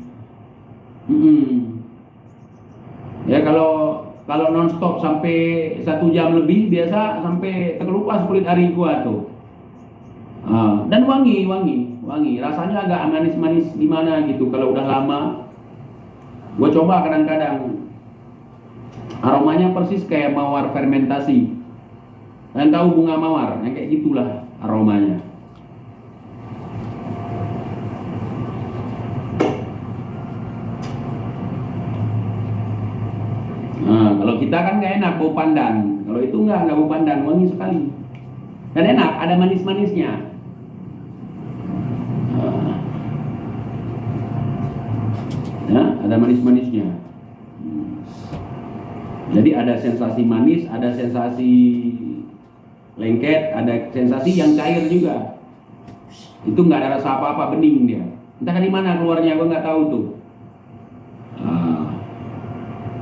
S1: Ya kalau nonstop sampai 1 jam lebih biasa sampai terkelupas kulit ari gua tuh. Dan wangi, rasanya agak manis-manis gimana gitu kalau udah lama. Gua coba kadang-kadang, aromanya persis kayak mawar fermentasi. Kalian tahu bunga mawar, yang kayak gitulah aromanya. Kalau kita kan nggak enak bau pandan, kalau itu nggak bau pandan, wangi sekali dan enak, ada manis-manisnya. Ada manis-manisnya. Jadi ada sensasi manis, ada sensasi lengket, ada sensasi yang cair juga. Itu nggak ada rasa apa-apa, bening dia. Entah dari mana keluarnya, gue nggak tahu tuh.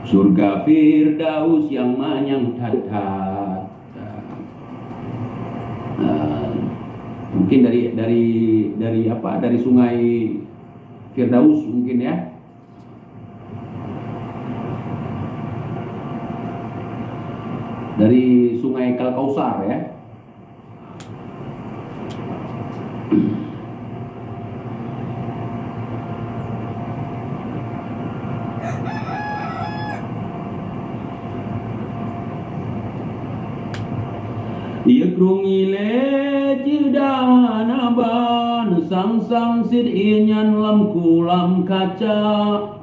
S1: Surga Firdaus yang menyangtat. Mungkin dari apa? Dari sungai Firdaus mungkin ya. Dari sungai Kalkausar ya. Krungile jidanaban sang sid inyan lam kulam kaca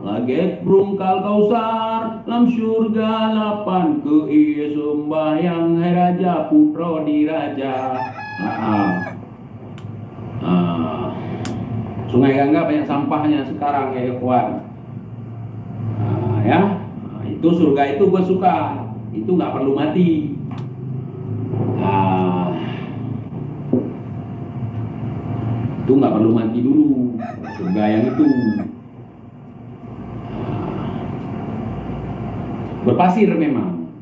S1: laget brung Kalkausar lam surga lapan ke iya sembahyang hai raja putra diraja. Sungai Gangga banyak sampahnya sekarang ya kawan. Itu surga itu gue suka, itu nggak perlu mati. Itu nggak perlu mati dulu, surga yang itu berpasir memang.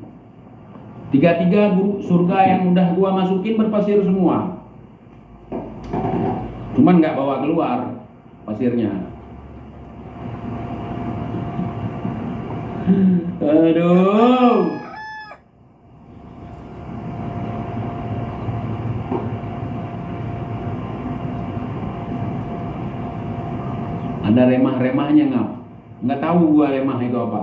S2: Tiga-tiga surga yang udah gua masukin berpasir semua. Cuman nggak bawa keluar pasirnya. Aduh. Ada remah-remahnya nggak tahu gua remah itu apa.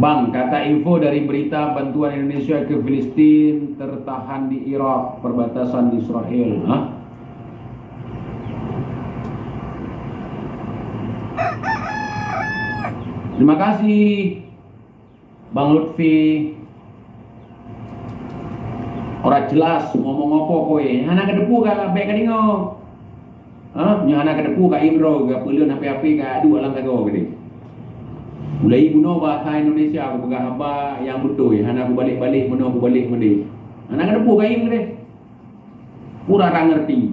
S2: Bang, kata info dari berita bantuan Indonesia ke Filistin tertahan di Irak, perbatasan Israel. Hah? Terima kasih, Bang Lutfi. Orang jelas ngomong apa kowe? Anak kedepu ka bae ka dingo. Hah? Nya anak kedepu ka Imro, ka peuleun HP-HP ka dua lang kago gede. Mulai bunuh bahasa Indonesia aku pegang apa yang betul ya. Anak aku balik-balik, bunuh aku balik mende. Anak kedepu ka im gede. Pura ra ngerti.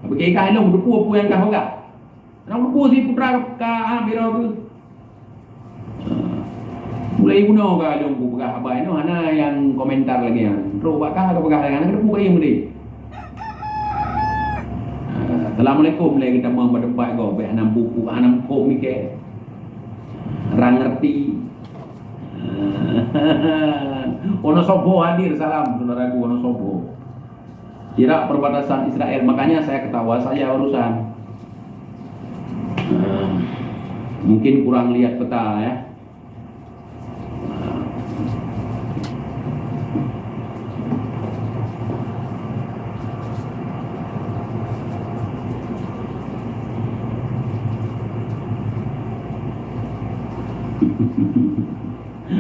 S2: Apa ke ka helong depu apa yang kah hoga? Anak depu si putra ka biro tu. Mulai bunuh ka helong ku pegang apa itu anak yang komentar lagi ya. Ro bakah ka pegang anak kedepu ka im gede. Assalamualaikum lagi kita mau berdebat kau be anak buku anak kok mikir. Ra ngerti. Wonosobo hadir, salam saudaraku Wonosobo. Irak perbatasan Israel, makanya saya ketawa, saya urusan. Mungkin kurang lihat peta ya.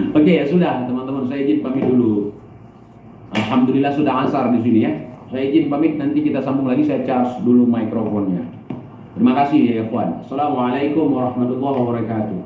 S2: Oke ya sudah teman-teman, saya izin pamit dulu. Alhamdulillah sudah asar di sini ya. Saya izin pamit, nanti kita sambung lagi, saya charge dulu mikrofonnya. Terima kasih ya kawan. Assalamualaikum warahmatullahi wabarakatuh.